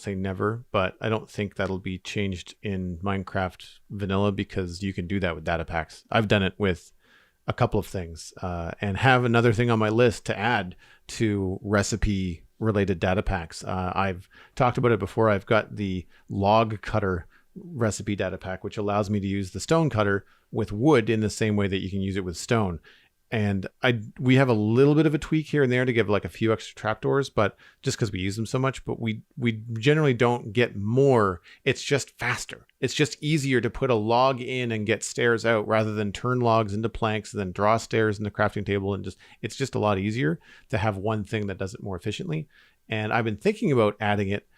say never, but I don't think that'll be changed in Minecraft vanilla because you can do that with data packs. I've done it with a couple of things and have another thing on my list to add to recipe related data packs. I've talked about it before. I've got the log cutter recipe data pack, which allows me to use the stone cutter with wood in the same way that you can use it with stone. And we have a little bit of a tweak here and there to give like a few extra trapdoors, but just because we use them so much, but we generally don't get more. It's just faster. It's just easier to put a log in and get stairs out rather than turn logs into planks and then draw stairs in the crafting table. And it's just a lot easier to have one thing that does it more efficiently. And I've been thinking about adding it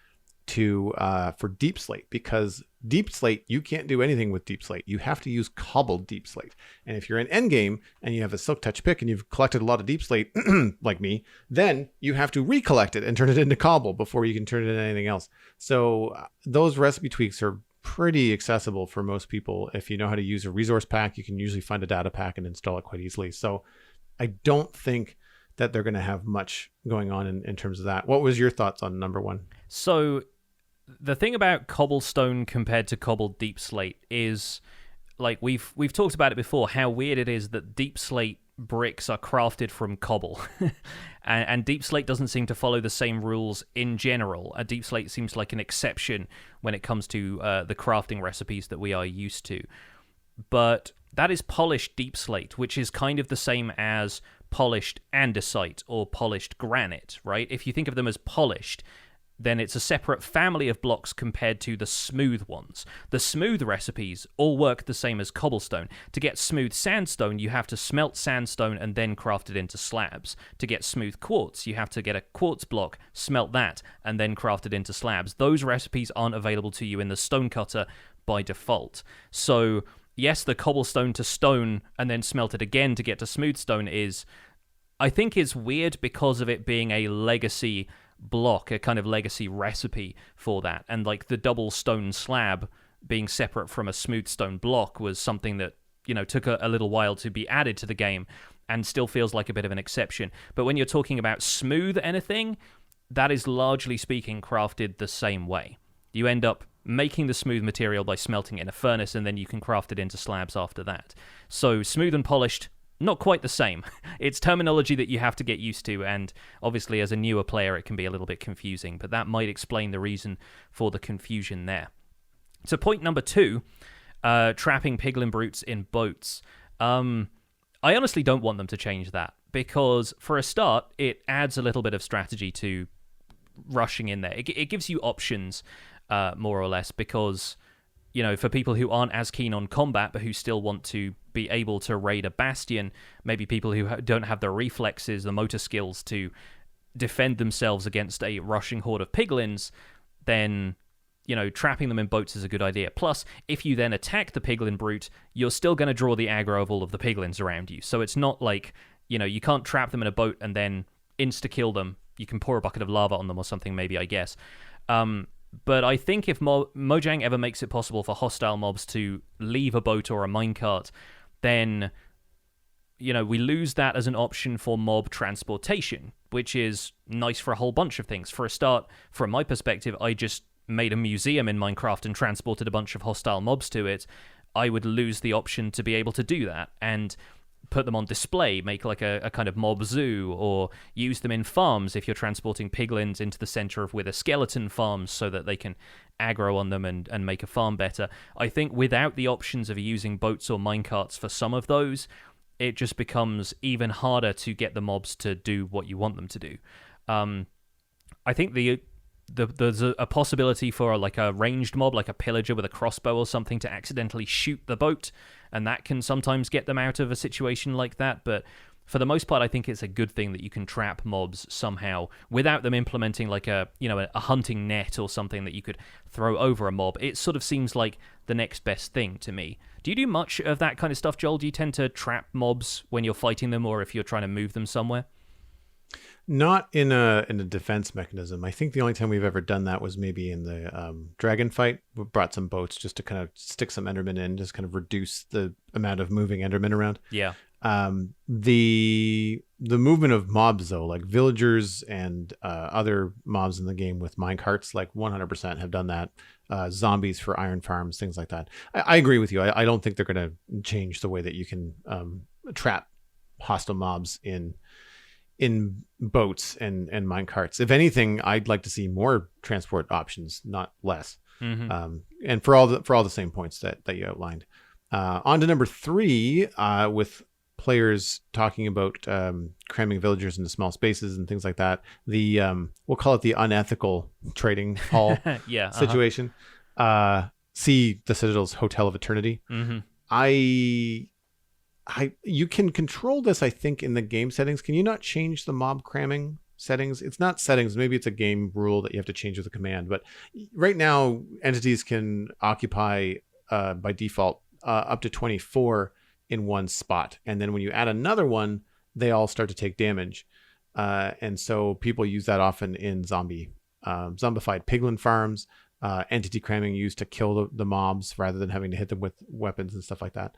to for deep slate, because deep slate, you can't do anything with deep slate. You have to use cobbled deep slate. And if you're in endgame and you have a silk touch pick and you've collected a lot of deep slate like me, then you have to recollect it and turn it into cobble before you can turn it into anything else. So those recipe tweaks are pretty accessible for most people. If you know how to use a resource pack, you can usually find a data pack and install it quite easily. So I don't think that they're going to have much going on in terms of that. What was your thoughts on number 1? So The thing about Cobblestone compared to Cobbled Deep Slate is, like, we've talked about it before, how weird it is that Deep Slate bricks are crafted from cobble. And Deep Slate doesn't seem to follow the same rules in general. A Deep Slate seems like an exception when it comes to the crafting recipes that we are used to. But that is polished Deep Slate, which is kind of the same as polished andesite or polished granite, right? If you think of them as polished, then it's a separate family of blocks compared to the smooth ones. The smooth recipes all work the same as cobblestone. To get smooth sandstone, you have to smelt sandstone and then craft it into slabs. To get smooth quartz, you have to get a quartz block, smelt that, and then craft it into slabs. Those recipes aren't available to you in the stonecutter by default. So, yes, the cobblestone to stone and then smelt it again to get to smooth stone I think is weird because of it being a legacy block, a kind of legacy recipe for that. And like the double stone slab being separate from a smooth stone block was something that, took a little while to be added to the game and still feels like a bit of an exception. But when you're talking about smooth anything, that is largely speaking crafted the same way. You end up making the smooth material by smelting it in a furnace, and then you can craft it into slabs after that. So smooth and polished, not quite the same. It's terminology that you have to get used to, and obviously as a newer player it can be a little bit confusing, but that might explain the reason for the confusion there. So point number 2, trapping piglin brutes in boats. I honestly don't want them to change that, because for a start, it adds a little bit of strategy to rushing in there. It gives you options, more or less, because for people who aren't as keen on combat but who still want to be able to raid a bastion, maybe people who don't have the reflexes, the motor skills to defend themselves against a rushing horde of piglins, then trapping them in boats is a good idea. Plus, if you then attack the piglin brute, you're still going to draw the aggro of all of the piglins around you. So it's not like, you can't trap them in a boat and then insta-kill them. You can pour a bucket of lava on them or something, maybe, I guess. But I think if Mojang ever makes it possible for hostile mobs to leave a boat or a minecart, then, we lose that as an option for mob transportation, which is nice for a whole bunch of things. For a start, from my perspective, I just made a museum in Minecraft and transported a bunch of hostile mobs to it. I would lose the option to be able to do that, and put them on display, make like a kind of mob zoo, or use them in farms if you're transporting piglins into the center of wither skeleton farms so that they can aggro on them and make a farm better. I think without the options of using boats or minecarts for some of those, it just becomes even harder to get the mobs to do what you want them to do. I think there's a possibility for like a ranged mob, like a pillager with a crossbow or something, to accidentally shoot the boat, and that can sometimes get them out of a situation like that. But for the most part, I think it's a good thing that you can trap mobs somehow without them implementing like a hunting net or something that you could throw over a mob. It sort of seems like the next best thing to me. Do you do much of that kind of stuff, Joel? Do you tend to trap mobs when you're fighting them, or if you're trying to move them somewhere? Not in a defense mechanism. I think the only time we've ever done that was maybe in the Dragon Fight. We brought some boats just to kind of stick some Endermen in, just kind of reduce the amount of moving Endermen around. Yeah. The movement of mobs, though, like villagers and other mobs in the game with minecarts, like 100% have done that. Zombies for iron farms, things like that. I agree with you. I don't think they're going to change the way that you can trap hostile mobs in boats and minecarts. If anything, I'd like to see more transport options, not less. Mm-hmm. And for all the same points that you outlined. On to number 3, with players talking about cramming villagers into small spaces and things like that. The we'll call it the unethical trading hall situation. See the Citadel's Hotel of Eternity. Mm-hmm. You can control this, I think, in the game settings. Can you not change the mob cramming settings? It's not settings. Maybe it's a game rule that you have to change with a command. But right now, entities can occupy, by default, up to 24 in one spot. And then when you add another one, they all start to take damage. And so people use that often in zombified piglin farms, entity cramming used to kill the mobs rather than having to hit them with weapons and stuff like that.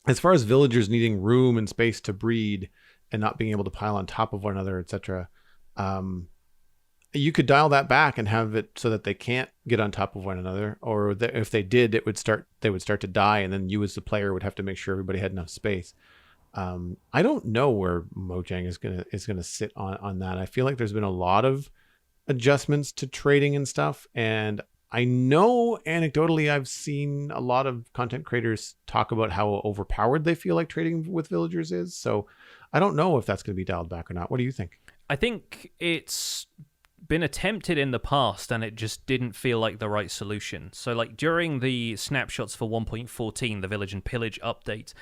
As far as villagers needing room and space to breed and not being able to pile on top of one another, etc., you could dial that back and have it so that they can't get on top of one another, or if they did, they would start to die, and then you as the player would have to make sure everybody had enough space. I don't know where Mojang is gonna sit on that. I feel like there's been a lot of adjustments to trading and stuff, and I know anecdotally I've seen a lot of content creators talk about how overpowered they feel like trading with villagers is. So I don't know if that's going to be dialed back or not. What do you think? I think it's been attempted in the past and it just didn't feel like the right solution. So like during the snapshots for 1.14, the Village and Pillage update,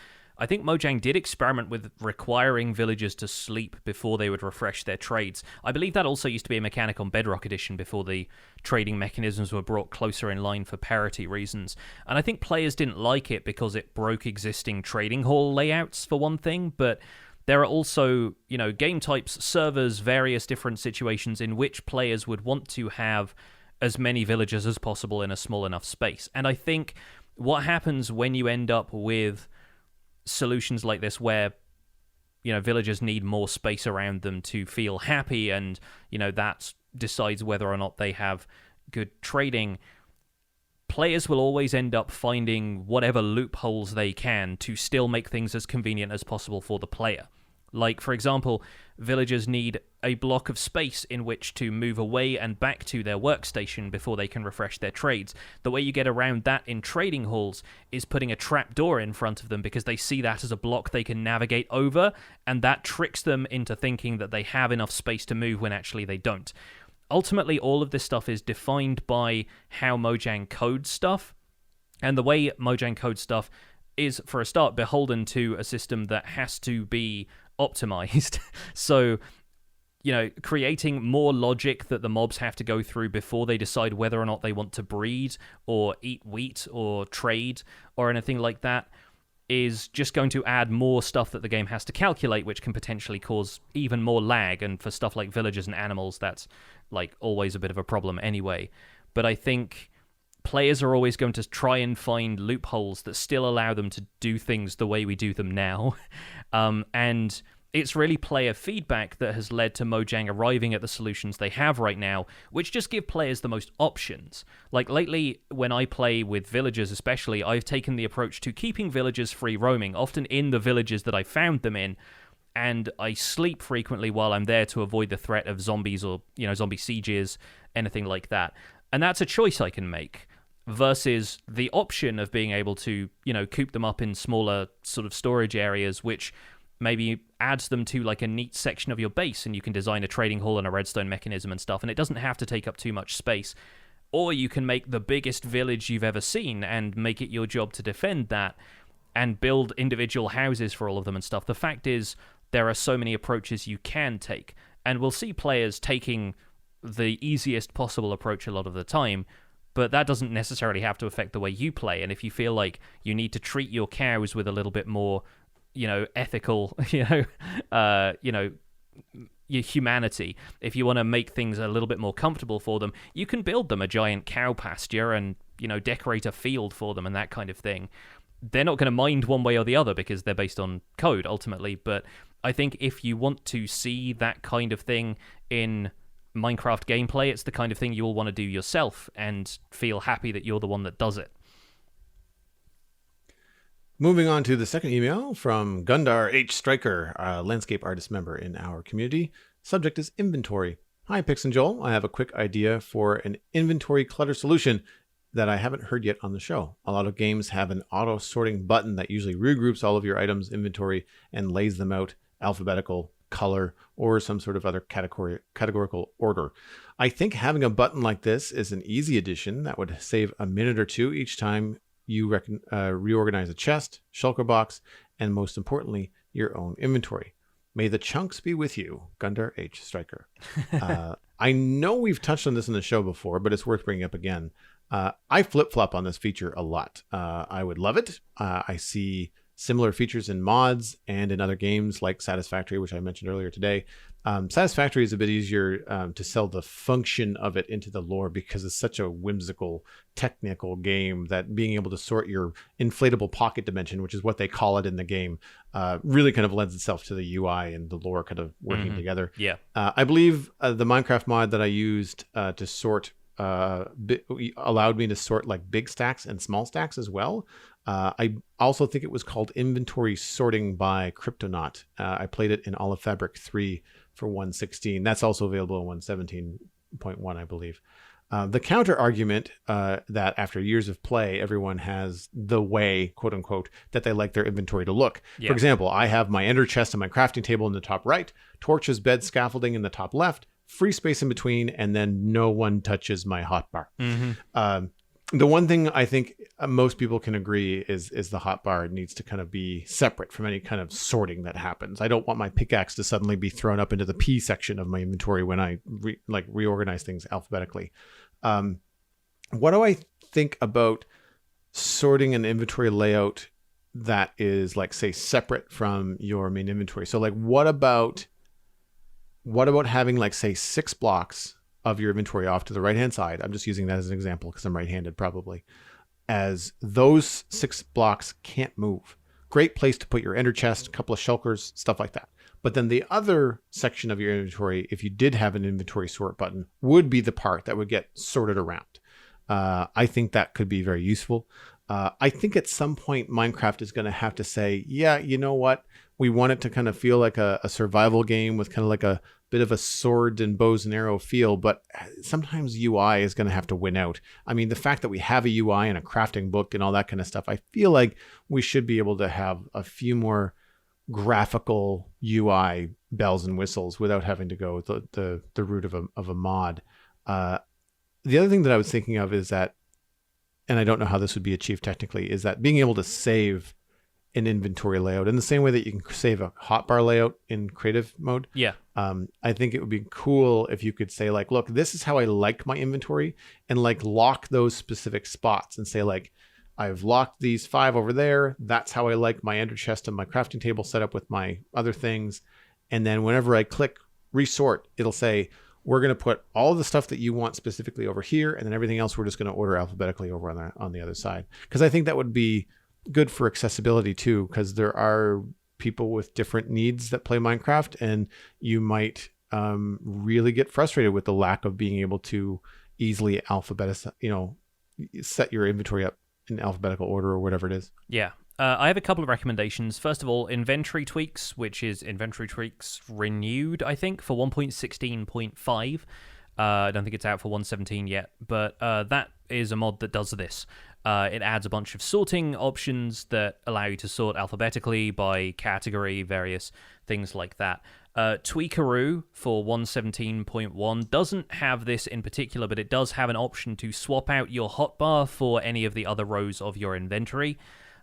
I think Mojang did experiment with requiring villagers to sleep before they would refresh their trades. I believe that also used to be a mechanic on Bedrock Edition before the trading mechanisms were brought closer in line for parity reasons. And I think players didn't like it because it broke existing trading hall layouts, for one thing, but there are also, game types, servers, various different situations in which players would want to have as many villagers as possible in a small enough space. And I think what happens when you end up with solutions like this where villagers need more space around them to feel happy, and that decides whether or not they have good trading, players will always end up finding whatever loopholes they can to still make things as convenient as possible for the player. Like, for example, villagers need a block of space in which to move away and back to their workstation before they can refresh their trades. The way you get around that in trading halls is putting a trapdoor in front of them, because they see that as a block they can navigate over, and that tricks them into thinking that they have enough space to move when actually they don't. Ultimately, all of this stuff is defined by how Mojang codes stuff, and the way Mojang codes stuff is, for a start, beholden to a system that has to be optimized. So, creating more logic that the mobs have to go through before they decide whether or not they want to breed or eat wheat or trade or anything like that is just going to add more stuff that the game has to calculate, which can potentially cause even more lag. And for stuff like villagers and animals, that's like always a bit of a problem anyway. But I think players are always going to try and find loopholes that still allow them to do things the way we do them now. And it's really player feedback that has led to Mojang arriving at the solutions they have right now, which just give players the most options. Like lately, when I play with villagers especially, I've taken the approach to keeping villagers free roaming, often in the villages that I found them in, and I sleep frequently while I'm there to avoid the threat of zombies or, zombie sieges, anything like that. And that's a choice I can make, versus the option of being able to, coop them up in smaller sort of storage areas, which maybe adds them to like a neat section of your base, and you can design a trading hall and a redstone mechanism and stuff, and it doesn't have to take up too much space. Or you can make the biggest village you've ever seen and make it your job to defend that and build individual houses for all of them and stuff. The fact is, there are so many approaches you can take, and we'll see players taking the easiest possible approach a lot of the time, but that doesn't necessarily have to affect the way you play. And if you feel like you need to treat your cows with a little bit more, ethical, your humanity, if you want to make things a little bit more comfortable for them, you can build them a giant cow pasture and, decorate a field for them and that kind of thing. They're not going to mind one way or the other because they're based on code ultimately, but I think if you want to see that kind of thing in Minecraft gameplay, it's the kind of thing you will want to do yourself and feel happy that you're the one that does it. Moving on to the second email from Gundar H. Striker, a landscape artist member in our community. Subject is inventory. Hi, Pix and Joel. I have a quick idea for an inventory clutter solution that I haven't heard yet on the show. A lot of games have an auto-sorting button that usually regroups all of your items' inventory and lays them out alphabetical, color, or some sort of other categorical order. I think having a button like this is an easy addition that would save a minute or two each time you reorganize a chest, shulker box, and most importantly, your own inventory. May the chunks be with you, Gundar H. Striker. I know we've touched on this in the show before, but it's worth bringing up again. I flip-flop on this feature a lot. I would love it. I see similar features in mods and in other games like Satisfactory, which I mentioned earlier today. Satisfactory is a bit easier to sell the function of it into the lore because it's such a whimsical, technical game that being able to sort your inflatable pocket dimension, which is what they call it in the game, really kind of lends itself to the UI and the lore kind of working together. Yeah. I believe the Minecraft mod that I used to sort allowed me to sort like big stacks and small stacks as well. I also think it was called inventory sorting by Cryptonaut. I played it in Olive Fabric 3 for 1.16. That's also available in 1.17.1, I believe. The counter argument that after years of play, everyone has the way, quote unquote, that they like their inventory to look. Yeah. For example, I have my ender chest and my crafting table in the top right, torches, bed, scaffolding in the top left, free space in between, and then no one touches my hotbar. The one thing I think most people can agree is the hotbar needs to kind of be separate from any kind of sorting that happens. I don't want my pickaxe to suddenly be thrown up into the P section of my inventory when I reorganize things alphabetically. What do I think about sorting an inventory layout that is like, say, separate from your main inventory? So like, what about having like, say, 6 blocks of your inventory off to the right-hand side? I'm just using that as an example because I'm right-handed probably. As those 6 blocks can't move. Great place to put your ender chest, a couple of shulkers, stuff like that. But then the other section of your inventory, if you did have an inventory sort button, would be the part that would get sorted around. I think that could be very useful. I think at some point Minecraft is going to have to say, yeah, you know what? We want it to kind of feel like a survival game with kind of like a bit of a sword and bows and arrow feel, but sometimes UI is going to have to win out. I mean, the fact that we have a UI and a crafting book and all that kind of stuff, I feel like we should be able to have a few more graphical UI bells and whistles without having to go the route of a mod. The other thing that I was thinking of is that, and I don't know how this would be achieved technically, is that being able to save an inventory layout in the same way that you can save a hotbar layout in creative mode. Yeah. I think it would be cool if you could say like, look, this is how I like my inventory, and like lock those specific spots and say like, I've locked these 5 over there. That's how I like my ender chest and my crafting table set up with my other things. And then whenever I click resort, it'll say, we're going to put all the stuff that you want specifically over here, and then everything else we're just going to order alphabetically over on the other side. Because I think that would be good for accessibility too, because there are people with different needs that play Minecraft, and you might really get frustrated with the lack of being able to easily set your inventory up in alphabetical order or whatever it is. Yeah. I have a couple of recommendations. First of all, Inventory Tweaks, which is Inventory Tweaks Renewed, I think, for 1.16.5. I don't think it's out for 1.17 yet, but that is a mod that does this. It adds a bunch of sorting options that allow you to sort alphabetically by category, various things like that. Tweakaroo for 1.17.1 doesn't have this in particular, but it does have an option to swap out your hotbar for any of the other rows of your inventory.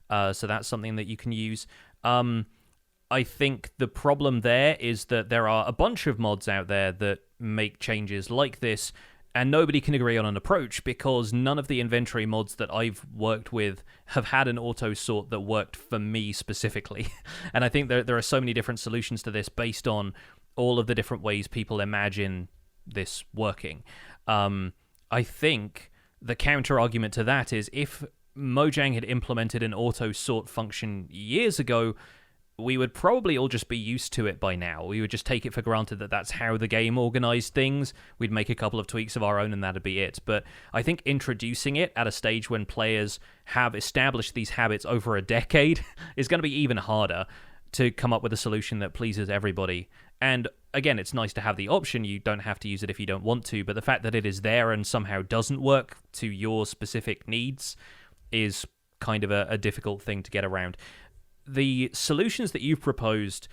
So that's something that you can use. I think the problem there is that there are a bunch of mods out there that make changes like this, and nobody can agree on an approach because none of the inventory mods that I've worked with have had an auto sort that worked for me specifically. And I think there are so many different solutions to this based on all of the different ways people imagine this working. I think the counter argument to that is if Mojang had implemented an auto sort function years ago, we would probably all just be used to it by now. We would just take it for granted that that's how the game organized things. We'd make a couple of tweaks of our own and that'd be it. But I think introducing it at a stage when players have established these habits over a decade is going to be even harder to come up with a solution that pleases everybody. And again, it's nice to have the option. You don't have to use it if you don't want to, but the fact that it is there and somehow doesn't work to your specific needs is kind of a difficult thing to get around. The solutions that you've proposed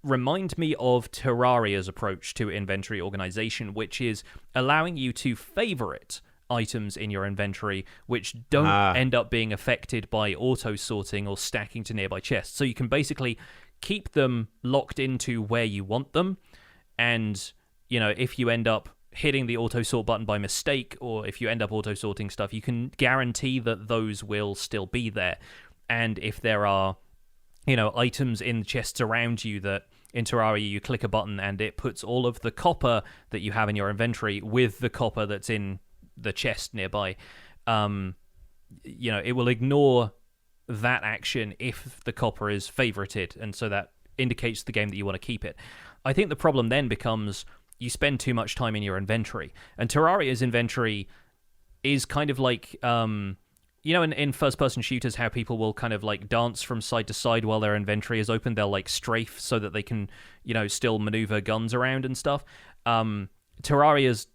remind me of Terraria's approach to inventory organization, which is allowing you to favorite items in your inventory which don't end up being affected by auto-sorting or stacking to nearby chests. So you can basically keep them locked into where you want them, and if you end up hitting the auto-sort button by mistake, or if you end up auto-sorting stuff, you can guarantee that those will still be there. And if there are items in chests around you that in Terraria you click a button and it puts all of the copper that you have in your inventory with the copper that's in the chest nearby. It will ignore that action if the copper is favorited, and so that indicates to the game that you want to keep it. I think the problem then becomes you spend too much time in your inventory, and Terraria's inventory is kind of like in first-person shooters, how people will kind of like dance from side to side while their inventory is open. They'll like strafe so that they can, still maneuver guns around and stuff. Terraria's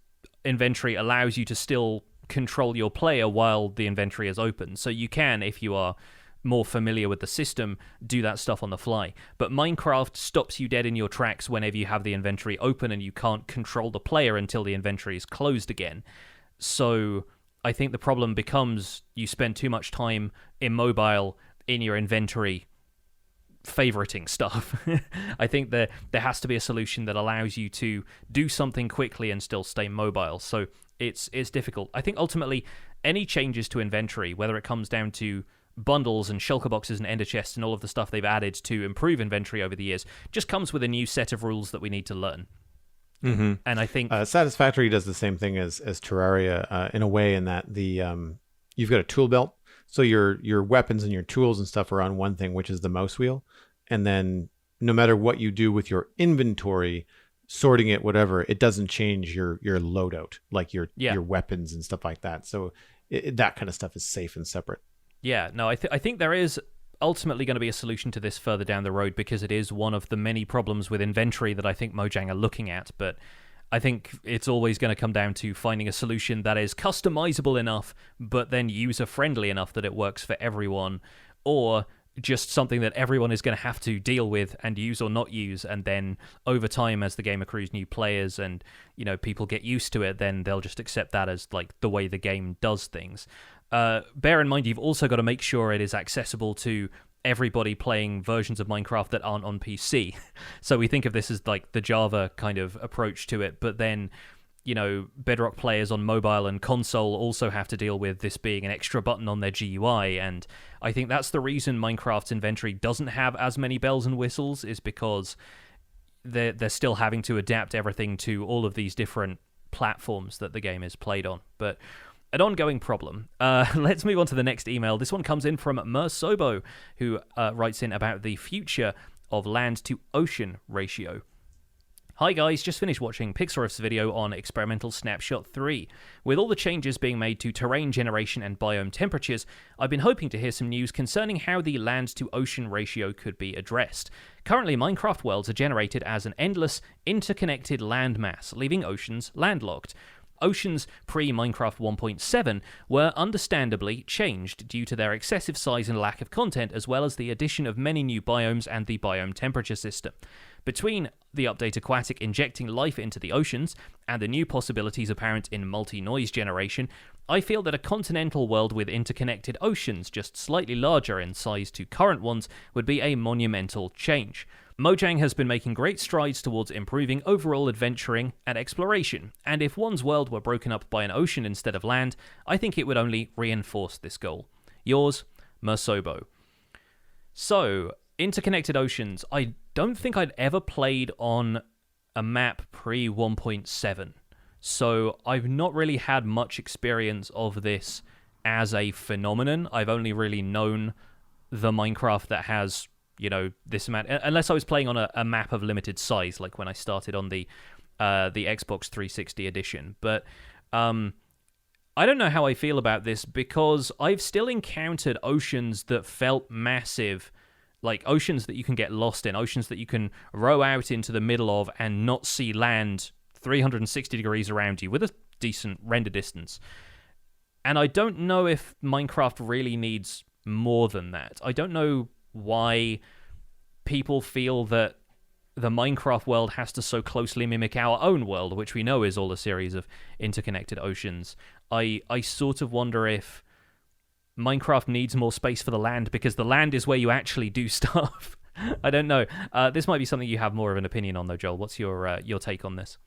inventory allows you to still control your player while the inventory is open. So you can, if you are more familiar with the system, do that stuff on the fly. But Minecraft stops you dead in your tracks whenever you have the inventory open, and you can't control the player until the inventory is closed again. So I think the problem becomes you spend too much time immobile in your inventory favoriting stuff. I think there has to be a solution that allows you to do something quickly and still stay mobile. So it's difficult. I think ultimately any changes to inventory, whether it comes down to bundles and shulker boxes and ender chests and all of the stuff they've added to improve inventory over the years, just comes with a new set of rules that we need to learn. Mm-hmm. And I think Satisfactory does the same thing as Terraria in a way, in that you've got a tool belt, so your weapons and your tools and stuff are on one thing, which is the mouse wheel, and then no matter what you do with your inventory, sorting it, whatever, it doesn't change your loadout, like your weapons and stuff like that. So that kind of stuff is safe and separate. Yeah, no, I think there is ultimately going to be a solution to this further down the road, because it is one of the many problems with inventory that I think Mojang are looking at. But I think it's always going to come down to finding a solution that is customizable enough, but then user-friendly enough that it works for everyone, or just something that everyone is going to have to deal with and use or not use, and then over time, as the game accrues new players and people get used to it, then they'll just accept that as like the way the game does things. Bear in mind, you've also got to make sure it is accessible to everybody playing versions of Minecraft that aren't on PC. So we think of this as like the Java kind of approach to it, but then Bedrock players on mobile and console also have to deal with this being an extra button on their GUI, and I think that's the reason Minecraft's inventory doesn't have as many bells and whistles, is because they're still having to adapt everything to all of these different platforms that the game is played on. But an ongoing problem. Let's move on to the next email. This one comes in from Mersobo, who writes in about the future of land to ocean ratio. Hi guys, just finished watching Pixarif's video on Experimental Snapshot 3. With all the changes being made to terrain generation and biome temperatures, I've been hoping to hear some news concerning how the land to ocean ratio could be addressed. Currently, Minecraft worlds are generated as an endless, interconnected landmass, leaving oceans landlocked. Oceans pre-Minecraft 1.7 were understandably changed due to their excessive size and lack of content, as well as the addition of many new biomes and the biome temperature system. Between the update Aquatic injecting life into the oceans and the new possibilities apparent in multi-noise generation, I feel that a continental world with interconnected oceans, just slightly larger in size to current ones, would be a monumental change. Mojang has been making great strides towards improving overall adventuring and exploration, and if one's world were broken up by an ocean instead of land, I think it would only reinforce this goal. Yours, Mersobo. So, interconnected oceans. I don't think I'd ever played on a map pre 1.7, so I've not really had much experience of this as a phenomenon. I've only really known the Minecraft that has this amount, unless I was playing on a map of limited size, like when I started on the Xbox 360 edition. But I don't know how I feel about this, because I've still encountered oceans that felt massive, like oceans that you can get lost in, oceans that you can row out into the middle of and not see land 360 degrees around you with a decent render distance. And I don't know if Minecraft really needs more than that. I don't know why people feel that the Minecraft world has to so closely mimic our own world, which we know is all a series of interconnected oceans. I sort of wonder if Minecraft needs more space for the land, because the land is where you actually do stuff. I don't know. This might be something you have more of an opinion on, though, Joel. What's your take on this?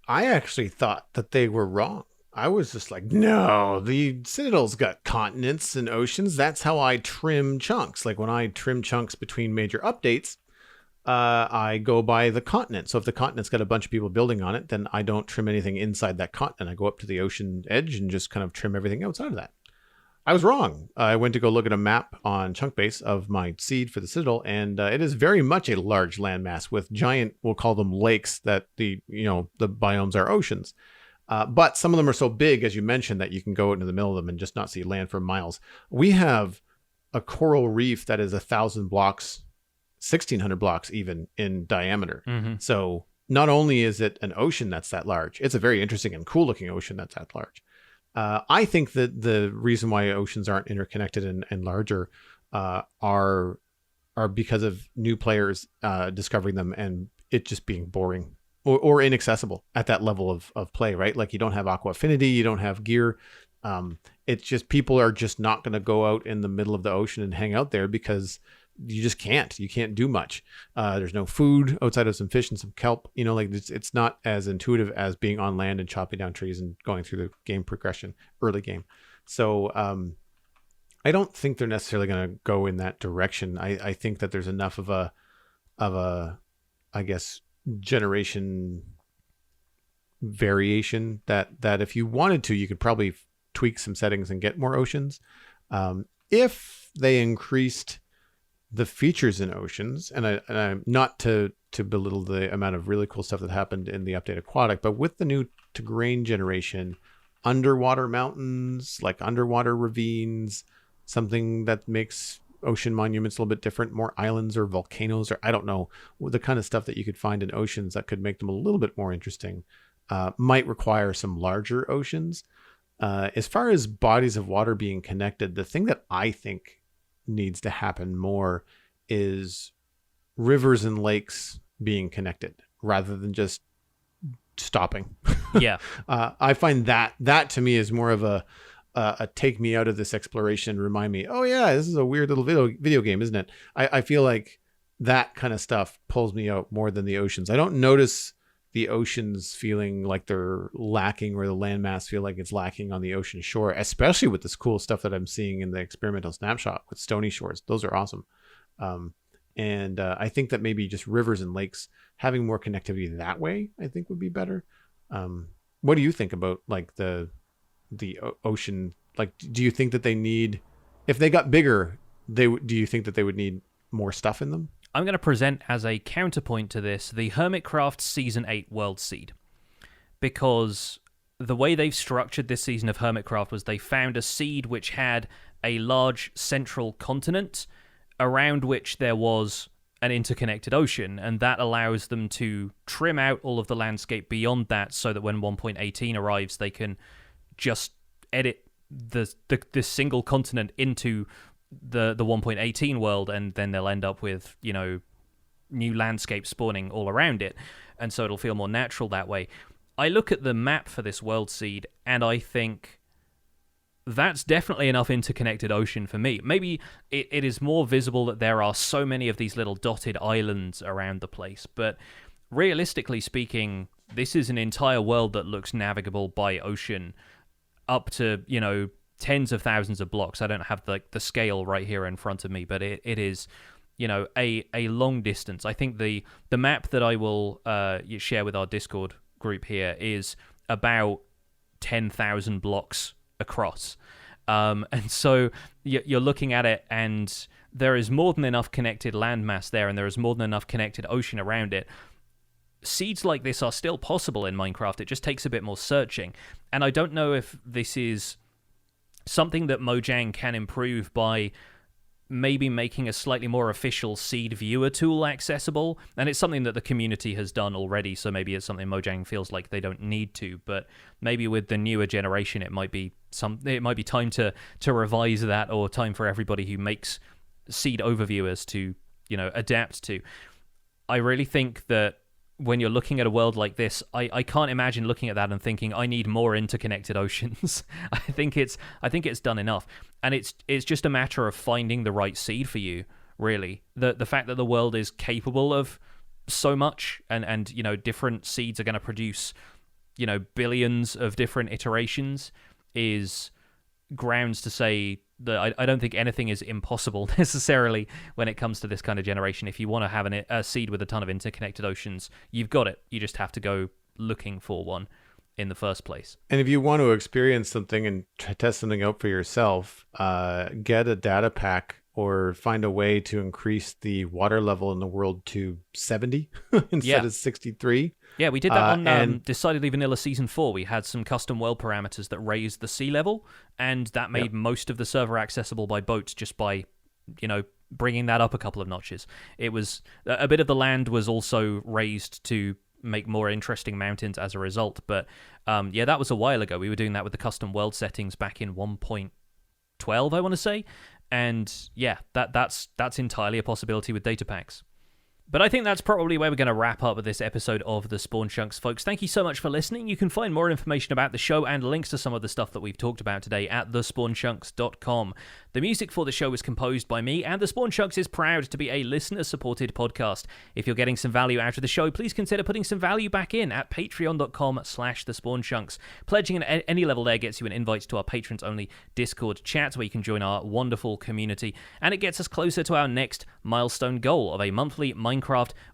I actually thought that they were wrong. I was just like, no, the Citadel's got continents and oceans. That's how I trim chunks. Like when I trim chunks between major updates, I go by the continent. So if the continent's got a bunch of people building on it, then I don't trim anything inside that continent. I go up to the ocean edge and just kind of trim everything outside of that. I was wrong. I went to go look at a map on Chunkbase of my seed for the Citadel, and it is very much a large landmass with giant, we'll call them lakes, that the biomes are oceans. But some of them are so big, as you mentioned, that you can go into the middle of them and just not see land for miles. We have a coral reef that is 1,000 blocks, 1,600 blocks even in diameter. Mm-hmm. So not only is it an ocean that's that large, it's a very interesting and cool looking ocean that's that large. I think that the reason why oceans aren't interconnected and larger are because of new players discovering them and it just being boring or inaccessible at that level of play, right? Like you don't have aqua affinity, you don't have gear. It's just people are just not going to go out in the middle of the ocean and hang out there because you just can't. You can't do much. There's no food outside of some fish and some kelp. Like it's not as intuitive as being on land and chopping down trees and going through the game progression early game. So I don't think they're necessarily going to go in that direction. I think that there's enough of a I guess generation variation that if you wanted to, you could probably tweak some settings and get more oceans. If they increased the features in oceans, and I'm not to belittle the amount of really cool stuff that happened in the update Aquatic, but with the new Terrain generation, underwater mountains, like underwater ravines, something that makes ocean monuments a little bit different, more islands or volcanoes, or I don't know, the kind of stuff that you could find in oceans that could make them a little bit more interesting, might require some larger oceans. As far as bodies of water being connected, the thing that I think needs to happen more is rivers and lakes being connected rather than just stopping. Yeah. I find that to me is more of a take me out of this exploration, remind me, oh yeah, this is a weird little video game, isn't it? I feel like that kind of stuff pulls me out more than the oceans. I don't notice the oceans feeling like they're lacking or the landmass feel like it's lacking on the ocean shore, especially with this cool stuff that I'm seeing in the experimental snapshot with stony shores. Those are awesome. And I think that maybe just rivers and lakes having more connectivity that way, I think would be better. What do you think about like the ocean? Like, do you think that they need, if they got bigger, do you think that they would need more stuff in them? I'm going to present as a counterpoint to this the Hermitcraft Season 8 World Seed. Because the way they've structured this season of Hermitcraft was they found a seed which had a large central continent around which there was an interconnected ocean, and that allows them to trim out all of the landscape beyond that so that when 1.18 arrives, they can just edit the single continent into the 1.18 world, and then they'll end up with, new landscape spawning all around it, and so it'll feel more natural that way. I look at the map for this world seed and I think that's definitely enough interconnected ocean for me. Maybe it is more visible that there are so many of these little dotted islands around the place, but realistically speaking, this is an entire world that looks navigable by ocean up to, tens of thousands of blocks. I don't have the scale right here in front of me, but it is, a long distance. I think the map that I will share with our Discord group here is about 10,000 blocks across. And so you're looking at it, and there is more than enough connected landmass there, and there is more than enough connected ocean around it. Seeds like this are still possible in Minecraft. It just takes a bit more searching. And I don't know if this is something that Mojang can improve by maybe making a slightly more official seed viewer tool accessible. And it's something that the community has done already, so maybe it's something Mojang feels like they don't need to. But maybe with the newer generation, it might be time to revise that, or time for everybody who makes seed overviewers to, adapt to. I really think that when you're looking at a world like this, I can't imagine looking at that and thinking I need more interconnected oceans. I think it's done enough, and it's just a matter of finding the right seed for you. Really, the fact that the world is capable of so much, and different seeds are going to produce billions of different iterations is grounds to say that I don't think anything is impossible necessarily when it comes to this kind of generation. If you want to have a seed with a ton of interconnected oceans, you've got it. You just have to go looking for one in the first place. And if you want to experience something and test something out for yourself, get a data pack or find a way to increase the water level in the world to 70 instead of 63. Yeah, we did that on Decidedly Vanilla Season 4. We had some custom world parameters that raised the sea level, and that made most of the server accessible by boat just by, bringing that up a couple of notches. It was a bit of the land was also raised to make more interesting mountains as a result. But that was a while ago. We were doing that with the custom world settings back in 1.12, I want to say. And yeah, that's entirely a possibility with data packs. But I think that's probably where we're going to wrap up with this episode of The Spawn Chunks, folks. Thank you so much for listening. You can find more information about the show and links to some of the stuff that we've talked about today at thespawnchunks.com. The music for the show is composed by me, and The Spawn Chunks is proud to be a listener-supported podcast. If you're getting some value out of the show, please consider putting some value back in at patreon.com/thespawnchunks. Pledging at any level there gets you an invite to our patrons-only Discord chat, where you can join our wonderful community, and it gets us closer to our next milestone goal of a monthly Minecraft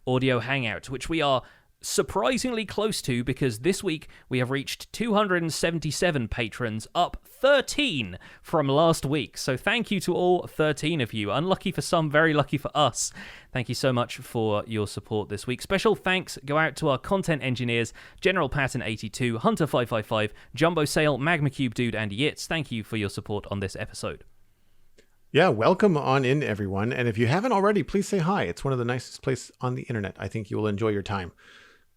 audio hangout, which we are surprisingly close to because this week we have reached 277 patrons, up 13 from last week. So thank you to all 13 of you. Unlucky for some, very lucky for us. Thank you so much for your support this week. Special thanks go out to our content engineers, General Patton 82, Hunter 555, Jumbo Sale, Magma Cube Dude, and Yitz. Thank you for your support on this episode. Yeah, welcome on in, everyone. And if you haven't already, please say hi. It's one of the nicest places on the internet. I think you will enjoy your time.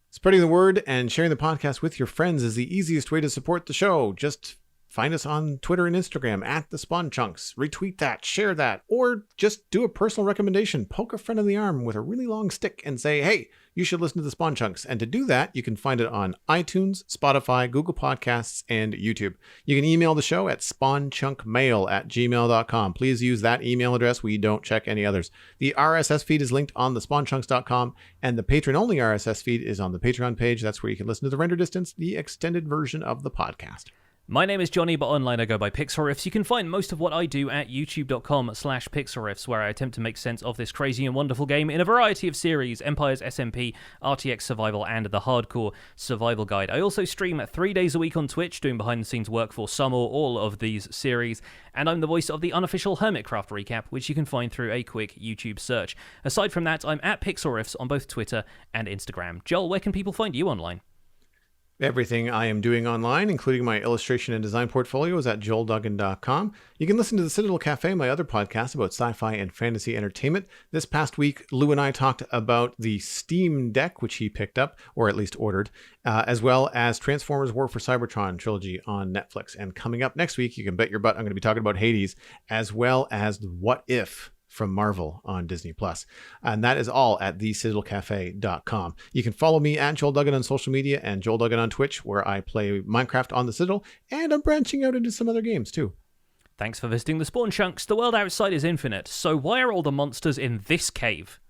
Spreading the word and sharing the podcast with your friends is the easiest way to support the show. Just find us on Twitter and Instagram at The Spawn Chunks. Retweet that, share that, or just do a personal recommendation. Poke a friend in the arm with a really long stick and say, hey, you should listen to The Spawn Chunks. And to do that, you can find it on iTunes, Spotify, Google Podcasts, and YouTube. You can email the show at spawnchunkmail@gmail.com. Please use that email address. We don't check any others. The RSS feed is linked on thespawnchunks.com, and the patron-only RSS feed is on the Patreon page. That's where you can listen to the Render Distance, the extended version of the podcast. My name is Johnny, but online I go by Pixelriffs. You can find most of what I do at youtube.com/Pixelriffs, where I attempt to make sense of this crazy and wonderful game in a variety of series: Empires, SMP, RTX Survival, and the Hardcore Survival Guide. I also stream 3 days a week on Twitch, doing behind-the-scenes work for some or all of these series, and I'm the voice of the unofficial Hermitcraft recap, which you can find through a quick YouTube search. Aside from that, I'm at Pixelriffs on both Twitter and Instagram. Joel, where can people find you online? Everything I am doing online, including my illustration and design portfolio, is at joelduggan.com. You can listen to the Citadel Cafe, my other podcast about sci-fi and fantasy entertainment. This past week, Lou and I talked about the Steam Deck, which he picked up, or at least ordered, as well as Transformers War for Cybertron trilogy on Netflix. And coming up next week, you can bet your butt I'm going to be talking about Hades, as well as What If from Marvel on Disney+. And that is all at thecitadelcafe.com. You can follow me at Joel Duggan on social media and Joel Duggan on Twitch, where I play Minecraft on the Citadel, and I'm branching out into some other games too. Thanks for visiting the Spawn Chunks. The world outside is infinite, so why are all the monsters in this cave?